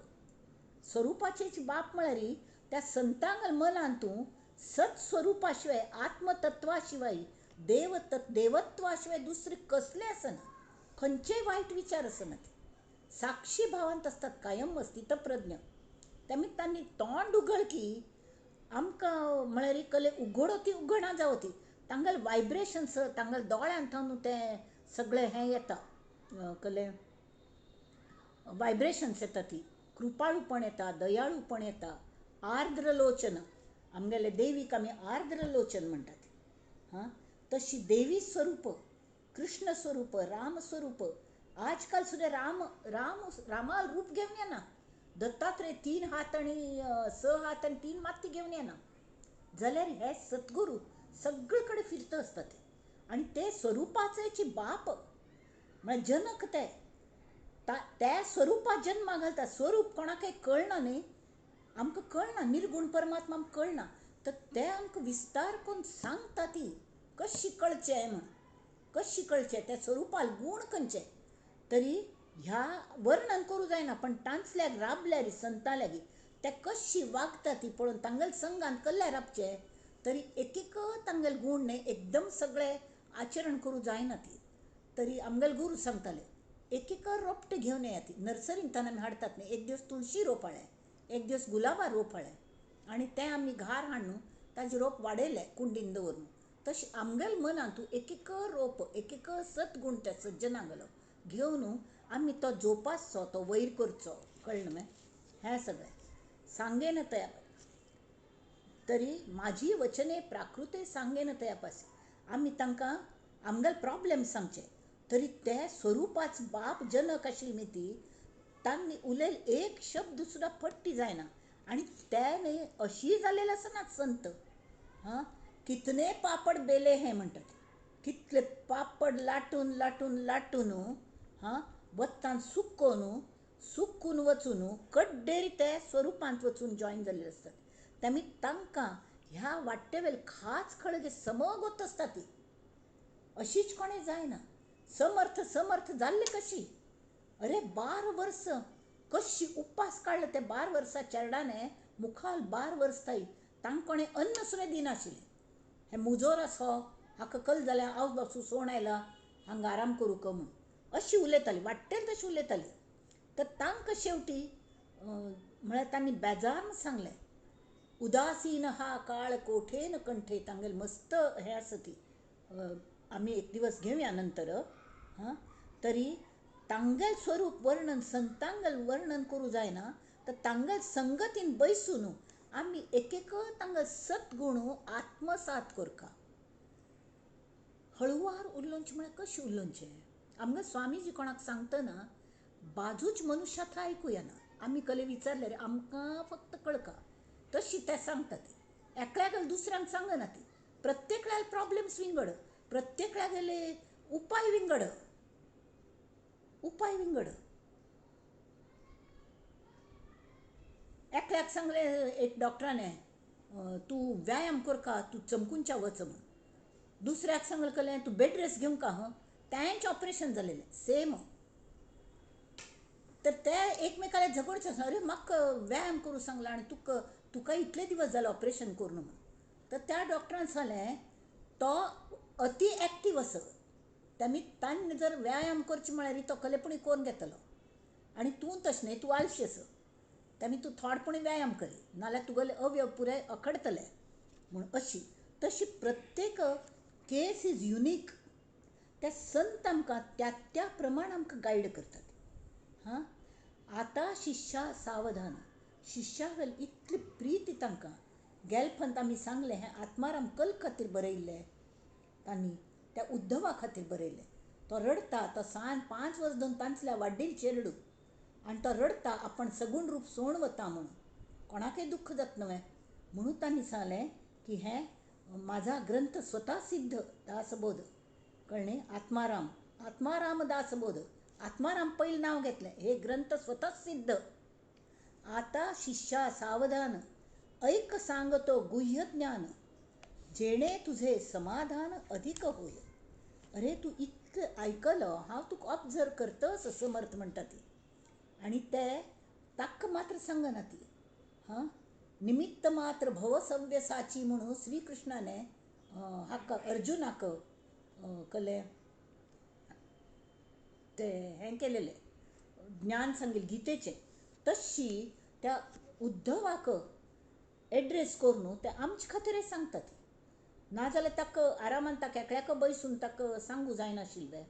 म्हळ्यार त्या संतांगल मनान तूं सत्स्वरूपा शिवाय आत्मतत्वा शिवाय देवत्वा शिवाय दुसरे कसले आसना खंयचेय वायट विचार आसना साक्षी भावांत असतात कायम अस्तित्वप्रज्ञ त्यामित तांणी तोंड उगळ की आमकां म्हळ्यार कले उघडो ती उघडना जावं ती तांगल वायब्रेशन्स तांगल दोळ्यांत न्हू ते सगळे हें येता कले वायब्रेशन्स येता ती कृपाळूपण येता दयाळूपण येता आर्द्रलोचन आमगेले देवीक आमी आर्द्रलोचन म्हणटात हां तशी देवी स्वरूप कृष्ण स्वरूप राम स्वरूप आजकाल सुद्धा रामाल रूप घेवन येना दत्तात्रेय 3 हात आणि 6 हात आणि 3 माती घेवन येना जाल्यार हे सद्गुरू सगळे कडेन फिरत असतात आणि ते स्वरूपाचेची बाप म्हळ्यार जनक ते त्या स्वरूपात जन्मा घालता स्वरूप कोणाकय कळना न्ही आमकां कळना निर्गुण परमात्मा आमकां कळना तर ते आमकां विस्तार करून सांगता ती कशी कळचें म्हण कशी कळचें त्या स्वरूपाल गूण खंयचे तरी ह्या वर्णन करूं जायना पण टांचल्याक राबल्यार संतां लागीं ते कशी वागता ती पळोवन तांगल संगान कल्ल्या राबचें तरी एक तांगल गूण न्ही एकदम सगळे आचरण करूं जायना ती तरी आमगेल गुरू सांगताले एक रोपटे घेवन येया ती नर्सरींत आमी हाडटात न्ही एक दिवस तुळशी रोप हाडलें एक दिवस गुलाबा रोप हाडलें आनी तें आमी घार हाडून ताजें रोप वाडयलें कुंडीन दवरून तशें आमगेल मनान तूं एक रोप एक सद्गुण त्या सज्जनागलो घेवन आमी तो जोपासचो तो वयर करचो कळ्ळें न्हय हें सगळें सांगेन तया तरी माझी वचने प्राकृते सांगेन तयापासी आमी तांकां आमगेल प्रॉब्लेम सांगचे तरी ते स्वरूपाच बाप जनक आशिल्ली ती तांणी उलयले एक शब्द सुद्दां पट्टी जायना आनी ते अशी जालेले आसनात संत हां कितने पापड बेले हें म्हणटात कितले पापड लाटून लाटून लाटून हां वत्तान सुक्कून वचून कड्डेरी ते स्वरूपांत वचून जॉयन जाल्ले असतात त्यामुळे तांकां ह्या वाटेवेल खास खळगे समगत असता ती अशीच कोणें जायना समर्थ जाल्ले कशी अरे 12 वर्स कशी उपास काडले ते 12 वर्सां चेरडाने मुखाल 12 वर्स थाई तांकां कोणें अन्न सुद्दां दिनाशिल्लें हे मुजोर आसो हाका कल जाल्यार हांव बाबू सोण आयला हांगा आराम करूं का म्हूण अशी उलयताली वाट्टेर तशी उलयताली तर तांकां शेवटी म्हळ्यार तांणी बेजारून सांगलें उदासीन हा काळ कोठेन कंठे तांगेल मस्त हें आसा ती आमी एक दिवस घेवया नंतर हां तरी तांगेल स्वरूप वर्णन संतांगेल वर्णन करूं जायना तर तांगेल संगतीन बैसून आमी एक तांगेल सद्गुण आत्मसात करता हळुवार उलोवचें म्हळ्यार कशें उलोवचें आमगे स्वामीजी कोणाक सांगतना बाजूच मनशां थंय आयकूं येना आमी कले विचारले रे आमकां फक्त कळका तशी ते सांगतात एकल्याक दुसऱ्यांक सांगना ती प्रत्येक वेळार प्रॉब्लेम्स विंगड प्रत्येक वेळागेले उपाय विंगड एकल्याक सांगले एक डॉक्टराने तूं व्यायाम करका तूं चमकुंच्या वच म्हण दुसऱ्याक सांगलें तूं बेड रेस्ट घेवं का तेंच ऑपरेशन जालेलें सेम तर ते एकमेकाला झगडचे अरे म्हाका व्यायाम करूं सांगला आनी तुका इतले दिवस जाले ऑपरेशन करून म्हण तर त्या डॉक्टरान सांगलें तो अति एक्टीव आसा तांणी जर व्यायाम करचें म्हळ्यार तो कलेपणी करून घेतलो आनी तूं तशें न्ही तूं आळशी आसा त्यामुळे तूं थोडपणी व्यायाम करी नाल्यार तुगेले अवयव पुराय अखडतले म्हूण अशी तशी प्रत्येक केस इज युनीक ते संत आमकां त्या प्रमाण आमकां गायड करतात हां आतां शिष्या सावधान शिष्या वेल इतली प्रीती तांकां गेलफंत आमी सांगलें हें आत्माराम कल खातीर बरयल्लें तांणी त्या उद्धवा खातीर बरयल्लें तो रडता तो सांज 5 वर्स दोन तांचल्या वाड्डील चेडूं आनी तो रडता आपण सगूण रूप सोण वता म्हणून कोणाकय दुख्ख जाता न्हय म्हणून तांणी सांगलें की हें माझा ग्रंथ स्वतः सिद्ध दासबोध, कळणे, आत्माराम, आत्माराम दासबोध, आत्माराम पहिलं नाव घेतलं, हे ग्रंथ स्वतः सिद्ध. आता शिष्या सावधान, ऐक सांगतो गुह्य ज्ञान, जेणे तुझे समाधान अधिक होय. अरे तू इतकं ऐकलं, हा तू ऑब्झर्व करतस, समर्थ म्हणतात ती. आणि ते ताक मात्र सांगना ती. हां, निमित्त मात्र भवसव्यसाची म्हणून श्रीकृष्णाने हाक अर्जुनाक कले ते हें केलेले ज्ञान सांगेल गीतेचे. तशी त्या उद्धवाक एड्रेस करून ते आमचे खातीर सांगतात. नाजाल्यार ताका आरामान ताका एकल्याक बैसून ताका सांगू जायनाशिल्लें.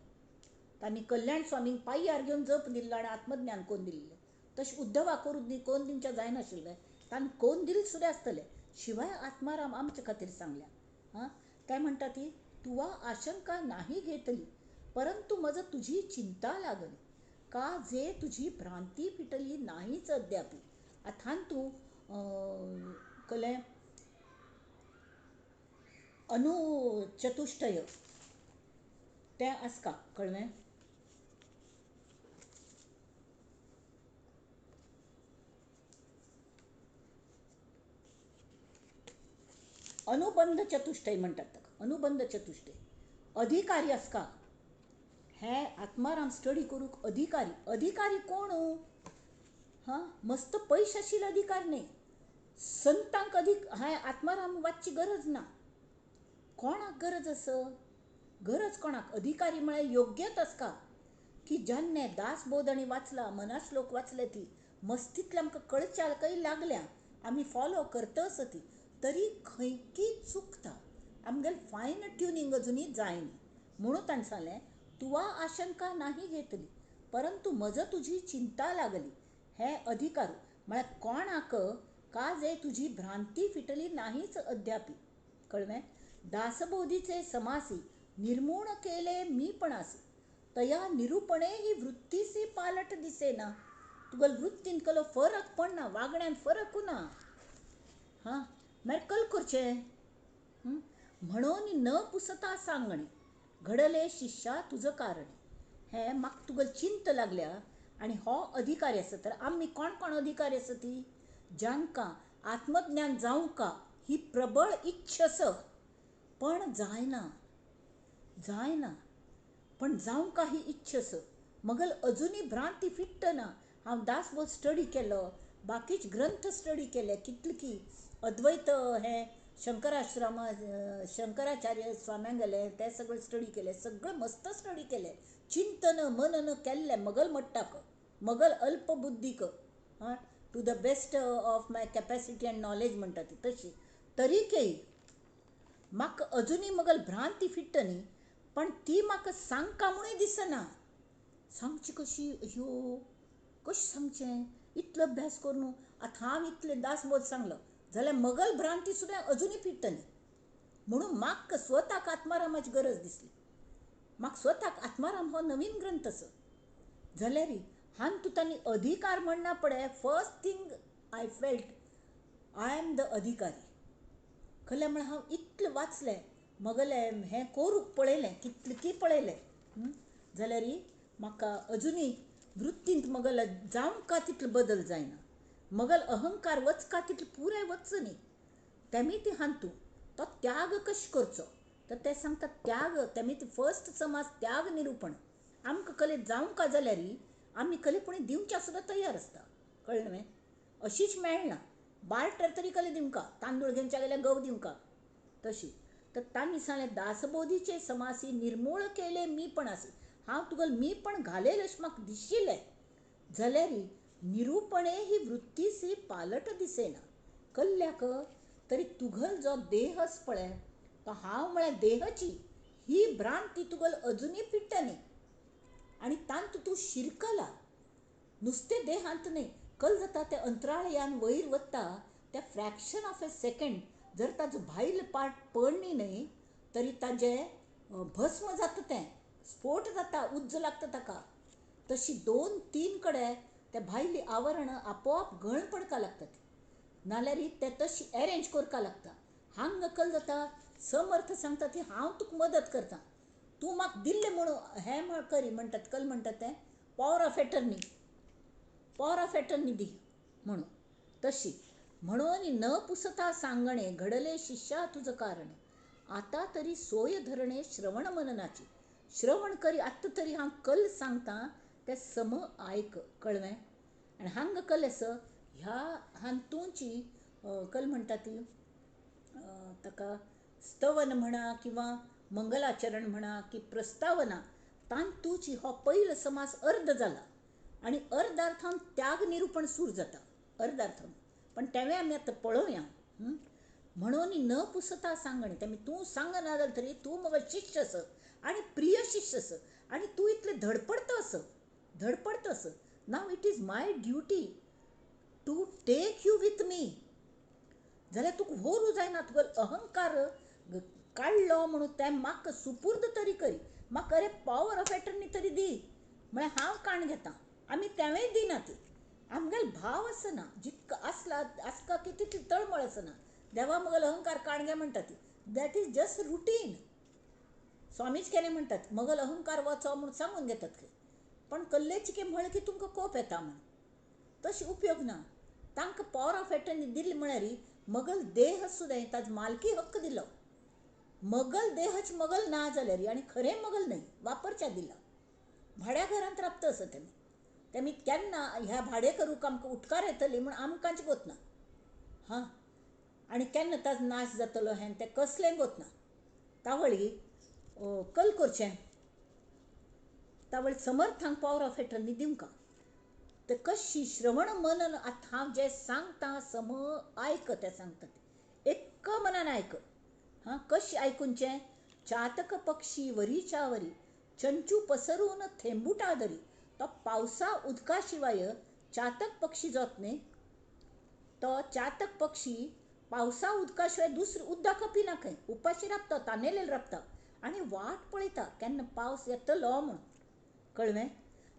तांणी कल्याण स्वामींक पाययार घेवन जप दिल्लो आनी आत्मज्ञान कोण दिल्लें. तशें उद्धवाक करून कोण दिवचें जायनाशिल्लें. तांणी कोण दिलें सुद्दां आसतलें, शिवाय आत्माराम आमचे खातीर सांगल्या. हां, काय म्हणटा ती, तुवा आशंका नाही घेतली, परंतु मज तुझी चिंता लागली, का जे तुझी भ्रांती फिटली नाहीच अद्याप. आतां तूं कले अनुचतुष्टय तें आसका, कळ्ळें. अनुबंध चतुष्टय म्हणटात ताका, अनुबंध चतुष्टय. अधिकारी आसका, हे आत्माराम स्टडी करूंक अधिकारी. अधिकारी कोण? हां, मस्त पयशे आशिल्ले अधिकारी न्ही. संतांक हाय आत्माराम वाचची गरज ना. कोणाक गरज आस? गरज कोणाक? अधिकारी म्हळ्यार योग्यच आसका, की ज्याने दासबोध आनी वाचला, मनाश्लोक वाचले ती, मस्तीतले आमकां कळच्या काही लागल्या, आमी फॉलो करतस ती, तरी खंयकी चुकता, आमगेल फायन ट्युनिंग अजुनी जायना. म्हणून ताणें सांगलें, तुवा आशंका नाही घेतली, परंतु मज तुझी चिंता लागली. हे अधिकार म्हळ्यार कोणाक? का जे तुझी भ्रांती फिटली नाहीच अद्यापी. कळ्ळें. दासबोधीचे समासी निर्मूळ केले मीपणासी, तया निरूपणे ही वृत्तीसी पालट दिसेना. तुगेल वृत्तीन कलो फरक पडना, वागण्यान फरक ना. हां, मागीर कल करचें. म्हणून न पुसता सांगणे, घडले शिष्या तुझं कारण. हे म्हाका तुगेल चिंत लागल्या. आनी हो अधिकारी आसा, तर आमी कोण कोण अधिकारी आसा ती, जांकां आत्मज्ञान जावंका ही प्रबळ इच्छस, पण जायना. जायना पण जावंका ही इच्छस. मगल अजुनी भ्रांती फिट्ट ना. हांव दासबोध स्टडी केलो, बाकीचे ग्रंथ स्टडी केले, कितले की अद्वैत हे शंकराश्रम शंकराचार्य स्वाम्यां गेले, ते सगळे स्टडी केले, सगळं मस्त स्टडी केले, चिंतन मनन केल्ले मगल मट्टाक, मगल अल्पबुद्धीक. हां, to the best of my capacity and knowledge म्हणटा ती तशी. तरीकय म्हाका अजुनी मगल भ्रांती फिट्ट न्ही, पण ती म्हाका सांगका म्हणूय दिसना. सांगची कशी? अयो कशें सांगचें? इतलो अभ्यास करून आतां हांव इतलें दासबोध सांगलो जाल्यार मगल भ्रांती सुद्दां अजुनी फिट्ट न्ही. म्हणून म्हाका स्वताक आत्मारामाची गरज दिसली. म्हाका स्वताक आत्माराम हो नवीन ग्रंथ आसा जाल्यार हांव तांणी अधिकार म्हणना पळय, first thing I felt I am the अधिकारी. खरें म्हळ्यार हांव इतलें वाचलें, मगलें हें करूंक पळयलें, कितलें की पळयलें, जाल्यार म्हाका अजुनी वृत्तींत मगल जावंका तितलो बदल जायना. मगल अहंकार वचका तितलो पुराय वचच न्ही. तेमी ती हांतू तो त्याग कशें करचो, तर ते सांगतात त्याग. तेमी ती फर्स्ट समाज त्याग निरूपण. आमकां कले जावंका जाल्यार आमी कलेपणी दिवच्या सुद्दां तयार आसता. कळ्ळें न्ही. अशीच मेळना. बार्टर तरी कले दिवंका, तांदूळ घेवच्या गेल्यार गव दिवंका तशी. तर तांणी सांगलें दासबोधीचे समासी निर्मूळ केले मीपणासी. हांव तुगेल मीपण घालेल अशें म्हाका दिशिल्लें जाल्यार निरूपणे ही वृत्तीसी पालट दिसेना. कल्ल्याक तरी तुगेल जो देह आस पळय, तो हांव म्हळ्यार देहाची ही भ्रांती तुगेल अजुनी फिट्ट न्ही. आनी तांत तूं शिरकला. नुस्तें देहांत न्ही. कल जाता ते अंतराळयान वयर वता, त्या फ्रॅक्शन ऑफ ए सेकंड जर ताजो भायल पार्ट पडनी न्ही, तरी ताजें भस्म जाता, तें स्फोट जाता, उज्ज लागता ताका. तशी 2-3 कडेन ते भायली आवरण आपोआप गळून पडका लागतात. नाल्यार ते तशी अरेंज करका लागता. हांगा कल जाता समर्थ सांगता ती हांव तुका मदत करता, तूं म्हाका दिल्लें म्हणून हें करी म्हणटात, कल म्हणटात तें power of attorney, power of attorney दी म्हणून. तशी म्हणून न पुसता सांगणे घडले शिष्या तुझं कारण, आता तरी सोय धरणे श्रवण मननाची. श्रवण करी आत्ता तरी हांव कल सांगता ते सम आयक, कळ्ळें. आनी हांगा कल असं ह्या हांतूची कल म्हणटा ती ताका स्तवन म्हणा किंवा मंगलाचरण म्हणा की प्रस्तावना, तांतूची हो पयलो समास अर्ध जाला आणि अर्धार्थान त्याग निरूपण सूर जाता अर्धार्थान. पण तेव्हा आमी आतां पळोवया. म्हणून न पुसता सांगणे, तेमी तूं सांगना जाल्यार तरी तूं म्हजो शिश्य आस आणि प्रिय शिश्य आस आणि तूं इतलें धडपडतो आस. नाव it is my duty to take you with me. जाल्यार तुका व्हरू जायना, तुका अहंकार काडलो म्हणून तें म्हाका सुपूर्द तरी करी, म्हाका अरे पॉवर ऑफ एटर्नी तरी दी. म्हळ्यार हांव काण घेतां, आमी तेवेंय दिना ती. आमगेलो भाव आसना, जितको आसला आसका की तितली तळमळ आसना. देवा म्हगेलो अहंकार काण घे म्हणटा ती, दॅट इज जस्ट रुटीन. स्वामीच केलें म्हणटात, म्हगेलो अहंकार वचो म्हणून सांगून घेतात खंय. पण कल्लेची की म्हळ्ळें की तुमकां कोप येता म्हणून, तशी उपयोग ना. तांकां पॉवर ऑफ एटर्नी दिली म्हळ्यार मगल देह सुद्दां ताजो मालकी हक्क दिलो. मगल देहाची मगल ना जाल्यार आनी खरें मगल न्हय, वापरच्या दिला. भाड्या घरांत राबता असो तेमी केन्ना ह्या भाडेकरूक आमकां उटकार येतली म्हण आमकांच गोत ना. हां, आनी केन्ना ताजो नाश जातलो हें तें कसलें गोत ना. तावळी कल करचें, तावळी समर्थांक पॉवर ऑफ एटर्नी दिवंक. तर कशी श्रवण मनन, आतां हांव जें सांगता सम आयक तें सांगता तें एक्क मनान आयक. हां, कशी आयकुनचें. चातक पक्षी वरीच्या वरी चंचू पसरून थेंबुटा धरी. तो पावसा उदका शिवाय चातक पक्षी जात न्ही, तो चातक पक्षी पावसा उदका शिवाय दुसरें उदक पिना खंय, उपाशी राबता, तानेलेल राबता आनी वाट पळयता केन्ना पावस येतलो म्हूण, कळ्ळें.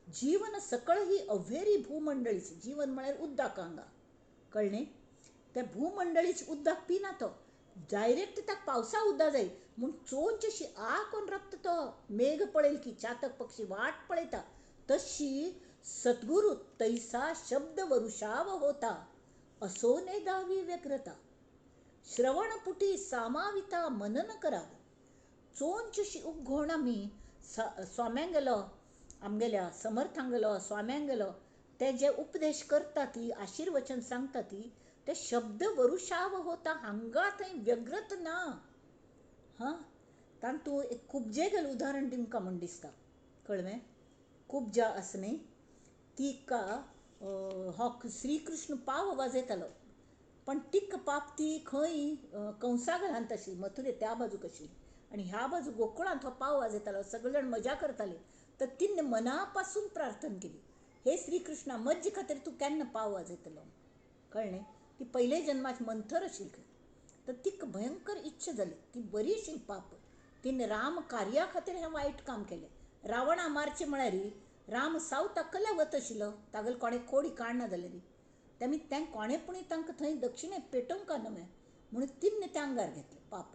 जीवन सकळ ही अव्हेरी भूमंडळीची, जीवन म्हळ्यार उदक हांगा, कळ्ळें. त्या भूमंडळीची उदक पिना तो, डायरेक्ट ताका पावसा उदक जाय म्हूण चोंच अशी आ कोन राबता तो. मेघ पळयल की चातक पक्षी वाट पळयता, तशी सद्गुरू तैसा शब्द वरुषाव होता, असो नेदावी व्यग्रता. श्रवणपुटी सामाविता मनन करावं. चोंच अशी उगोवन आमी स्वाम्यांक गेलो, आमगेल्या समर्थांक गेलो, स्वाम्यांक गेलो, ते जे उपदेश करता ती, आशिर्वचन सांगता ती, ते शब्द वरुषाव होता, हांगा थंय व्यग्रत ना. हां, तांतूं एक कुबजे गेलें उदाहरण दिवंक म्हण दिसता, कळ्ळें. कुबजा आसनी तिका हो श्री कृष्ण पाव वाजयतालो, पण तिका पाप ती खंय कंसा घरांत आशिल्ली, मथुरे त्या बाजूक आशिल्ली आनी ह्या बाजू गोकुळांत हो पाव वाजयतालो. सगळे जाण मजा करताले. तर तिने मना पासून प्रार्थना केली, हे श्री कृष्णा, मज्जे खातीर तूं केन्ना पाव वाजयतलो, कळ्ळें. ती पयले जन्माची मंथर आशिल्ली खंय. तर तिका भयंकर इच्छा जाली, ती बरी आशिल्ली पाप. तिने राम कार्या खातीर हें वायट काम केलें. रावणा मारचें म्हळ्यार राम सावताक कल्या वत आशिल्लो, तागेलो कोणें कोडी काडना जाल्यार तेमी तें कोणेपणी तांकां थंय दक्षिणेक पेटोवंक नवें म्हणून तिन्ने त्या आंगार घेतलें पाप.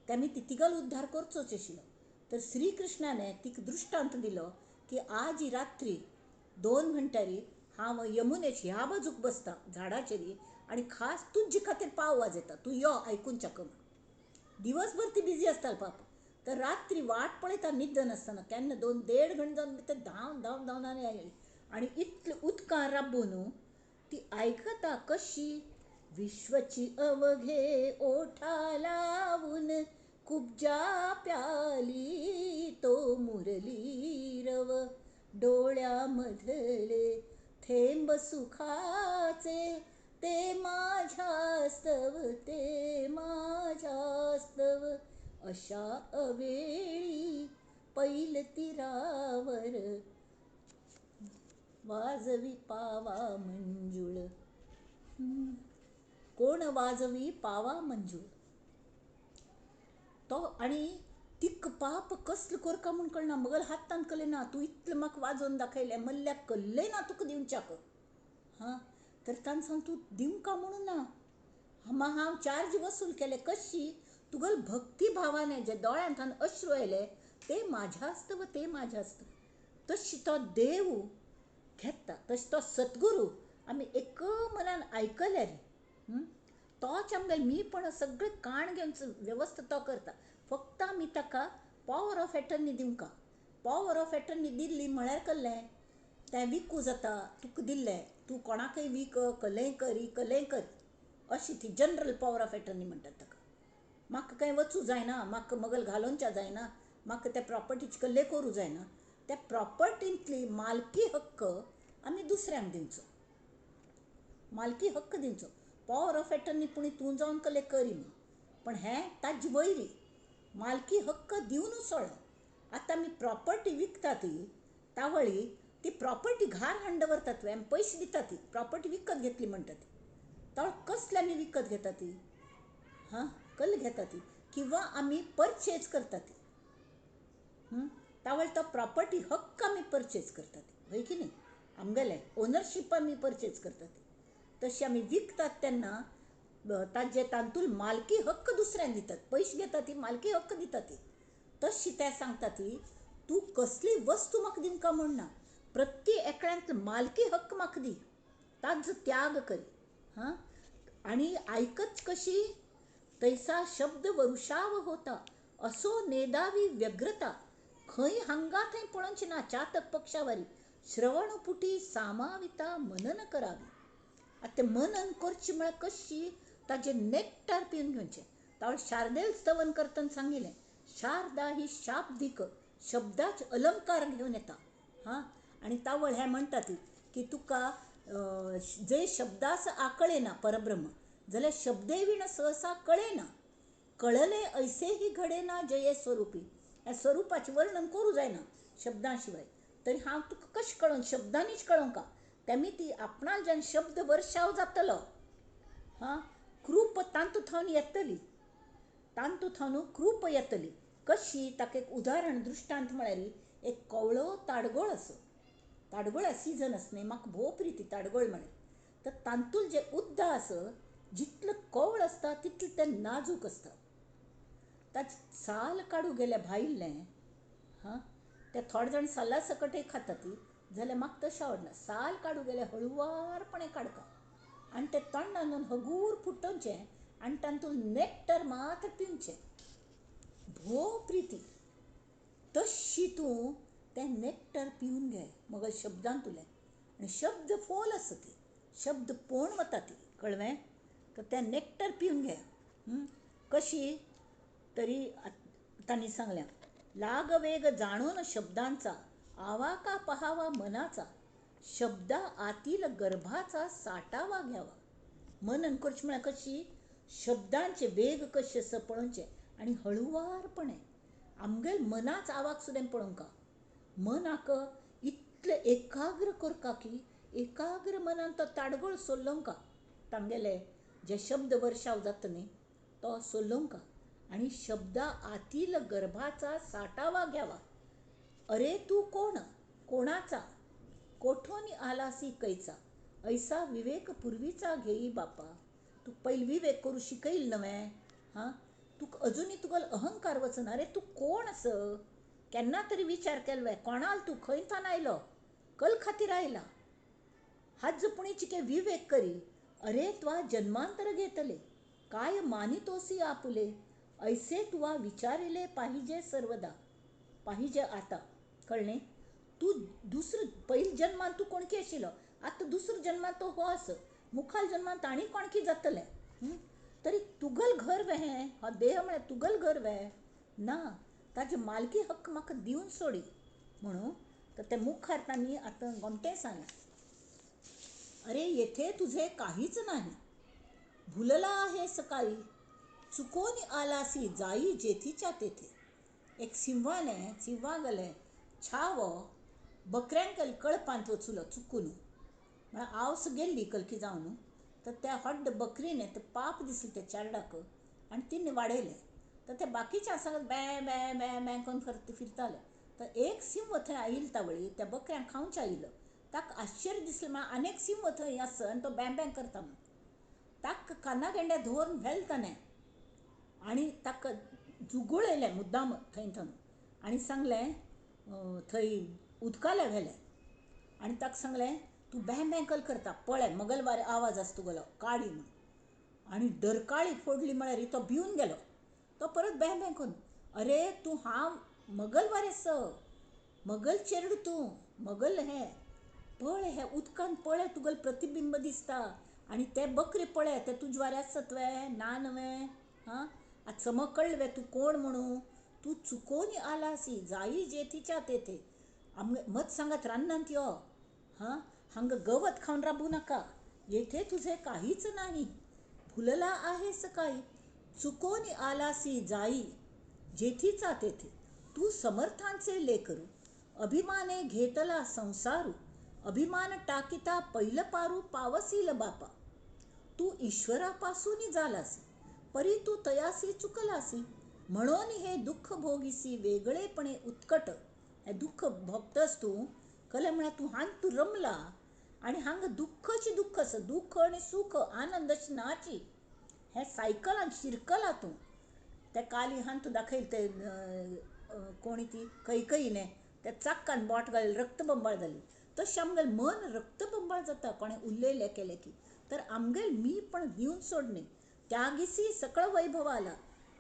तेमी तिगल उद्धार करचोच आशिल्लो. तर श्री कृष्णाने तिका दृश्टांत दिलो की आज ही रात्री 2 म्हणटार हांव यमुनेच्या ह्या बाजूक बसता झाडाचेर आनी खास तुजे खातीर पाव वाजयता, तूं यो आयकूनच्या म्हण. दिवसभर ती बिजी आसताली पाप. तर रात्री वाट पळयता न्हिद नासतना केन्ना 2-1.5 घंटे जावन भितर धांवन धांवन धांवन आयली आनी इतलें उदकां राबून ती आयकता कशी. विश्वची अवघे ओठा लावून कुबजा प्याली तो मुरली रव, डोळ्यामधले थेंब सुखाचे ते माझ्यास्तव, ते माझ्यास्तव. अशा अवेळी पैल तीरावर वाजवी पावा मंजुळ. कोण वाजवी पावा मंजुळ तो. आनी तिक पाप कसले करका म्हूण कळना, मगल हातान कले ना, तूं इतलें म्हाका वाजोवन दाखयलें, मल्ल्याक कल्लेय ना तुका दिवच्याक. हां, तर तांकां सांग तूं दिवंका म्हणून ना. हांव चार्ज वसूल केले कशी. तुगल भक्ती भावाने जे दोळ्यांतल्यान अश्रू आयले ते माझ्या आसता व ते माझ्या आसता. तशी तो देव घेता, तशी तो सद्गुरू आमी एक मनान आयकले रे. तोच आमगेले मी पण सगळे काण घेवन वेवस्था तो करता. फक्त आमी ताका पॉवर ऑफ एटर्नी दिवंक. पॉवर ऑफ एटर्नी दिल्ली म्हळ्यार कसलें, तें विकूं जाता, तुका दिल्लें, तूं कोणाकय विक, कलें कर अशी ती जनरल पॉवर ऑफ एटर्नी म्हणटात ताका. म्हाका खंय वचूं जायना, म्हाका मगल घालोवच्या जायना, म्हाका त्या प्रॉपर्टीची कल्ले करूं जायना. त्या प्रॉपर्टींतली मालकी हक्क आमी दुसऱ्यांक दिवचो, मालकी हक्क दिवचो. पॉवर ऑफ एटर्नी पुणी तूं जावन कले करी म्हूण, पण हें ताजी वयरी मालकी हक्क दिवनूच सोडलो. आतां आमी प्रॉपर्टी विकता ती तावळी ती प्रॉपर्टी घार हाडून दवरता तुवें, आमी पयशे दिता ती प्रॉपर्टी विकत घेतली म्हणटा ती. तावळ कसले आमी विकत घेता ती, कसले घेता ती, किंवा आमी परचेज करता ती. तावळ तो प्रॉपर्टी हक्क आमी परचेज करता ती, होय की न्ही. आमगेले ओनरशीप आमी परचेज करता ती. तशी आमी विकतात तेन्ना ताजे तांतूल मालकी हक्क दुसऱ्यांक दितात. पयशे घेता ती मालकी हक्क दिता ती. तशी ते सांगता ती तूं कसली वस्तू म्हाका दिवंक म्हणना, प्रत्येक एकड्यांत मालकी हक्क म्हाका दी, ताजो त्याग करी. आणि आयकच कशी, तैसा शब्द वरुषाव होता असो नेदावी व्यग्रता, खंय हांगा थंय पळोवची ना चातक पक्षावारी, श्रवणपुटी सामाविता मनन करावी. आता ते मनन करची म्हळ्यार कशी, ताजे नेक्टार पिवन घेवचें. तावळ शारदेल स्तवन करतना सांगिल्लें, शारदा ही शाब्दिक शब्दाच अलंकार घेवन येता. आनी तावळ हें म्हणटा ती की तुका जे शब्दास आकळेना परब्रह्म जाल्यार शब्दे विण सहसा कळेना, कळले ऐसे ही घडेना जये स्वरूपी. ह्या स्वरूपाचें वर्णन करूं जायना शब्दां शिवाय. तरी हांव तुका कशें कळोवन, शब्दांनीच कळोवंका. तेमी ती आपणाल जेन्ना शब्द वर्षाव जातलो, कृप तांतू थावन येतली, तांतू थावन कृप येतली. कशी, ताका एक उदाहरण दृश्टांत म्हळ्यार एक कवळो ताडगोळ असो. ताडगोळा सिजन आसा न्ही, म्हाका भोव प्रिती ताडगोळ म्हळ्यार. तर तांतूल जे उद्दा आसा, जितलो कवळ आसता तितलें तें नाजूक आसता. ताचें साल काडूं गेलें भायिल्लें, ते थोडे जाण साला सकटय खाता ती, जाल्यार म्हाका तशें आवडना. साल काडूं गेलें हळुवारपणे काडका आनी तें तोंडान हगूर फुट्टोवचें आनी तांतून नेक्टर मात्र पिवचें. भोव प्रिती. तशी तूं तें नेक्टर पिवन घे मग शब्दांतुलें. आनी शब्द फोल आसा ती, शब्द पोवन वता ती, कळ्ळें. तर तें नेक्टर पिवन घे. कशी तरी तांणी सांगल्या, लाग वेग जाणून शब्दांचा, आवाका पहावा मनाचा, शब्दा आतील गर्भाचा साठावा घ्यावा. मनन करचें म्हळ्यार कशी, शब्दांचे वेग कशे आसा पळोवचें आनी हळुवारपणे आमगेल मनाच आवाक सुद्दां पळोवंका. मनाक इतलें एकाग्र करता की एकाग्र मनान तो ताडगोळ सोल्लोवंका. तांगेले जे शब्द वर्षाव जाता न्ही तो सोल्लोवंका. आनी शब्दा आतील गर्भाचा साठावा घ्यावा. अरे तू कोण, कोणाचा, कोठोनी आलासी कैचा, ऐसा विवेक पूर्वीचा घेई बापा. तू पयली विवेक करू शिकयल नवें. तुका अजुनी तुगेलो अहंकार वचना. अरे तू कोण आस, केन्ना तरी विचार केलो कोणाल तू, खंयच्यान आयलो, कल खातीर आयला. हाज पुणीची के विवेक करी. अरे तुवा जन्मांतर घेतले, काय मानितोसी आपुले, ऐसे तुवा विचारिले पाहिजे सर्वदा, पाहिजे आता. कळ्ळें. तू दुसरो पयलीं जन्मान तू कोणकी आशिल्लो, आतां दुसरो जन्मान तो हो आस, मुखाल जन्मान आनी कोणकी जातलें. तरी तुगल घर वें, हो देह म्हळ्यार तुगल घर वें ना, ताजे मालकी हक्क म्हाका दिवन सोडी म्हणून. तर ते मुखार तांणी आतां गोमटें सांगलें, अरे येथे तुझे काहीच नाही, भुलला आहे सकाळी, चुकोनी आलासी जाई जेथीच्या तेथे. एक सिंहागले छावो बकऱ्यांक कळपांत वचुलो चुकून, म्हळ्यार आवस गेल्ली कलकी जावन. तर त्या हड्ड बकरीने ते पाप दिसलें त्या चारडाक आनी तिने वाडयलें. तर ते बाकीच्या सांगत बॅ बॅ बॅ बॅ करून फिरताले. तर एक सिंह थंय आयिल्लो तावळी त्या बकऱ्यांक खावंचे आयिल्लो. ताका आश्चर्य दिसलें, म्हळ्यार आनेक सिंह थंय आसा आनी तो बॅ बॅ करता म्हणून. ताका काना गेंड्या धरून व्हेल ताणें आनी ताका जुगुळयलें मुद्दाम थंय आनी सांगलें थंय उदकाल्या व्हेलें आनी ताका सांगलें तूं बॅकल करता पळय मंगलवार आवाज आसा तुगेलो काडी म्हण आनी डरकाळी फोडली म्हळ्यार तो भिवन गेलो तो परत करून अरे तूं हांव मंगलवार आसा मगल चेडूं तूं मगल हें पळय हें उदकान पळय तुगेलें प्रतिबिंब दिसता आनी ते बकरे पळय ते तुजे वारे आसत वे ना न्हय हां आतां समज कळ्ळें वे तूं कोण म्हणून तूं चुकोवन आला सी जाई जेथीच्या तेथे मत सांगत रान्नांत यो हां हांगा गवत खाऊन राबू नका येथे तुझे काहीच नाही फुलला आहेस काही चुकोनी आलासी जाई जेथीचा तेथे तू समर्थांचे लेकरू अभिमाने घेतला संसारू अभिमान टाकिता पहिलं पारू पावसील बापा तू ईश्वरापासून झालासी परी तू तयासी चुकलासी म्हणून हे दुःख भोगीसी वेगळेपणे उत्कट हे दुःख भोगतस तू कले म्हणा तू हांग तू रमला आणि हांग दुःखची दुःखच दुःख आणि सुख आनंदच नाची हे सायकलान शिरकला तू त्या काली हांत दाखयल ते कोणी ती कैकईने त्या चाक्कान बोट घाल रक्तबंबाळ जाली तशें आमगेल मन रक्तबंबाळ जाता कोणें उरलेलें केलें की तर आमगेल मी पण दिवन सोडणे त्यागिसी सकळ वैभव आला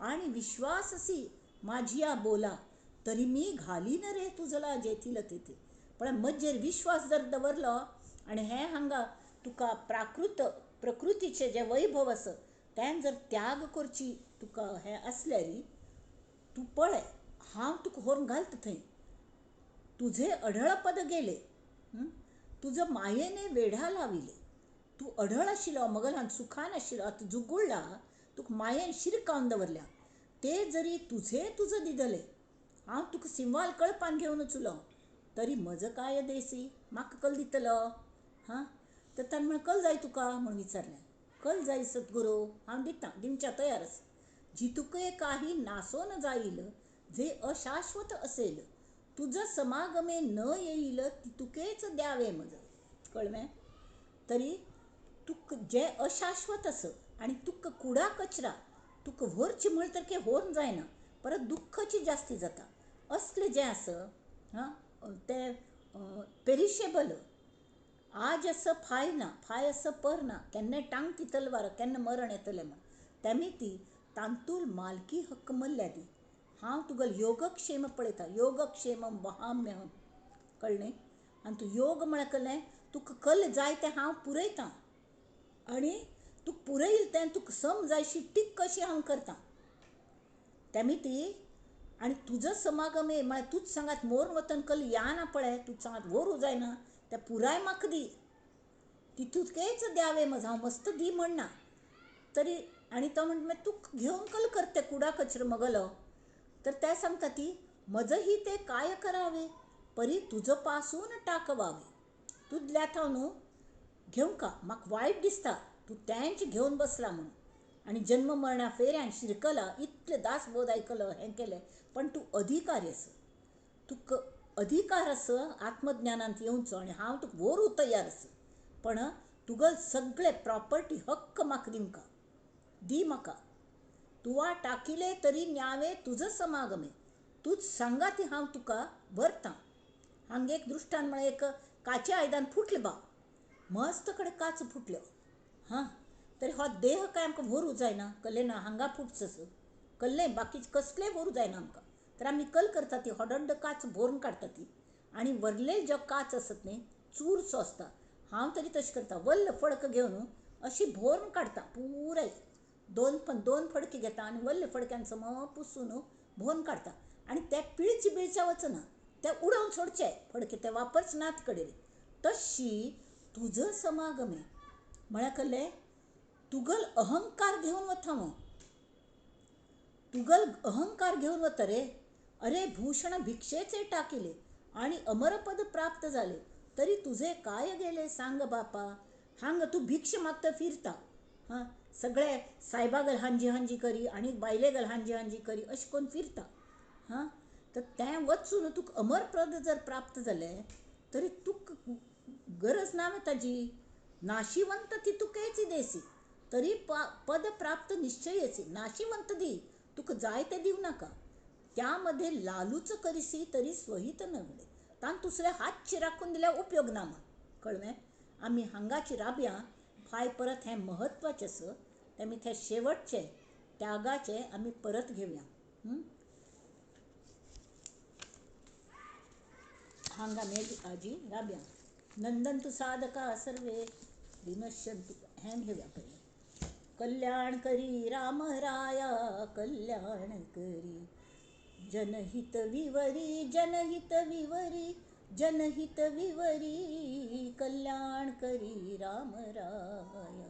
आणि विश्वाससी माझिया बोला तरी मी घालीन रे तुझला जेथील तेथे पण मज्जेर विश्वास जर दवरलो आणि हे हांगा तुका प्रकृतीचे जे वैभव आसा त्यान जर त्याग करची तुका हे असल्यारी तू पळय हांव तुका व्हरून घालता थंय तुझे अढळपद गेले तुझं मायेने वेढा लाविले तू अढळ आशिल्लो मगलान सुखान आशिल्लो आतां जुगुळ्ळा तुका मायेन शिरकावन दवरल्या ते जरी तुझं दिदले हांव तुका सिंवाल कळपान घेवन वचुलो तरी म्हजो काय देसी म्हाका कल दितलो हां तर ताणें म्हण कल जाय तुका म्हण विचारलें कल जाय सद्गुरू हांव दितां दिवच्या तयार आसा जितुके काही नासोन जाईल जे अशाश्वत असेल तुझं समागमे न येईल तितुकेच द्यावे मज कळमें तरी तुक जे अशाश्वत आस आणि तुक कुडा कचरा तुक व्हरची म्हळ तर व्हरून जायना परत दुःखची जास्ती जाता असलें जें आस हां ते पेरिशेबल आज असं फाय असं पर ना केन्ना टांग ती तलवार केन्ना मरण येतलें म्हण तेमी ती तांतूल मालकी हक्क मल्ल्या दी हांव तुगेल योगक्षेम पळयता योगक्षेम वहाम्यहम कळ्ळें आनी तूं योग म्हळ्यार कळ्ळें तुका कल जाय तें हांव पुरयतां आनी तूं पुरयल तें तुका सम जायशी टीक कशी हांव करतां तेमी ती आनी तुजो समागम ये म्हळ्यार तूंच सांगात मोरून वतन कल या ना पळय तूं सांगात व्हरू जायना तें पुराय म्हाका दी तितूकेच द्यावे मज हांव मस्त दी म्हणना तरी आनी तो म्हणटा तूं घेवन कल करते कुडा कचरो मगलो तर ते सांगता ती मजही ते काय करावे परी तुझं पासून टाकवावे तू दिल्यात हांव न्हू घेवं का म्हाका वायट दिसता तूं तेंच घेवन बसला म्हणून आनी जन्म मरणा फेऱ्यान शिरकला इतले दास बोध आयकलो हें केलें पण तूं अधिकारी आस तुका अधिकार आस आत्मज्ञानांत येवचो आनी हांव तुका व्हरू तयार आसा पण तुगेल सगळे प्रॉपर्टी हक्क म्हाका दिवंका दी म्हाका तुवा टाकिले तरी न्यावे तुझं समागमे तूच सांगा ती हांव तुका व्हरतां हांगा एक दृश्टान म्हळ्यार एक काचे आयदान फुटलें बा मस्त कडेन काच फुटल्यो हां तरी हो देह काय आमकां व्हरू जायना कल्लें ना हांगा फुटचस कल्लें बाकीचे कसलें व्हरू जायना आमकां तर आमी कल करता ती होडड्ड काच भरून काडटा ती आनी व्हरले जो काच आसत न्ही चूरसो आसता हांव तरी तशें करता वल्ल फडक घेवन अशी भरून काडटा पुराय दोन फडकी घेता आनी वल्ले फडक्यान सम पुसून भोवन काडटा आनी ते पिळची बिळच्या वचना ते उडोवन सोडचे फडके ते वापरच ना ती कडेन तशी तुझं समागमे म्हळ्यार कल्लें तुगल अहंकार घेवन वता हांव तुगल अहंकार घेवन वता रे अरे भूषण भिक्षेचे टाकिले आणि अमरपद प्राप्त झाले तरी तुझे काय गेले सांग बापा हांग तू भिक्ष मागता फिरता हां सगळे सायबागल हांजी करी आणि बायलेगल हांजी करी अशें करून फिरता हां तर तें वचून तुका अमरपद जर प्राप्त जालें तरी तुका गरज ना ताजी नाशिवंत ती तुकेच देसी तरी पद प्राप्त निश्चयचे, नाशिवंत दी तुक जाय ते देऊ नका, त्यामध्ये लालूच करिसी तरी स्वहित नगडे. तान दुसरे हात चिराखून दिल्या उपयोग ना मग कळमे. आम्ही हांगाची राब्या फाय परत हे महत्वाचे असं तेमी ते शेवटचे त्यागाचे आम्ही परत घेऊया. हांगा मेली आजी राब्या नंदंतु साधका सर्वे विनश्यंतु हें घेऊया पहिले. कल्याण करी राम राया कल्याण करी, जनहित विवरी जनहित विवरी जनहित विवरी, कल्याण करी राम राया.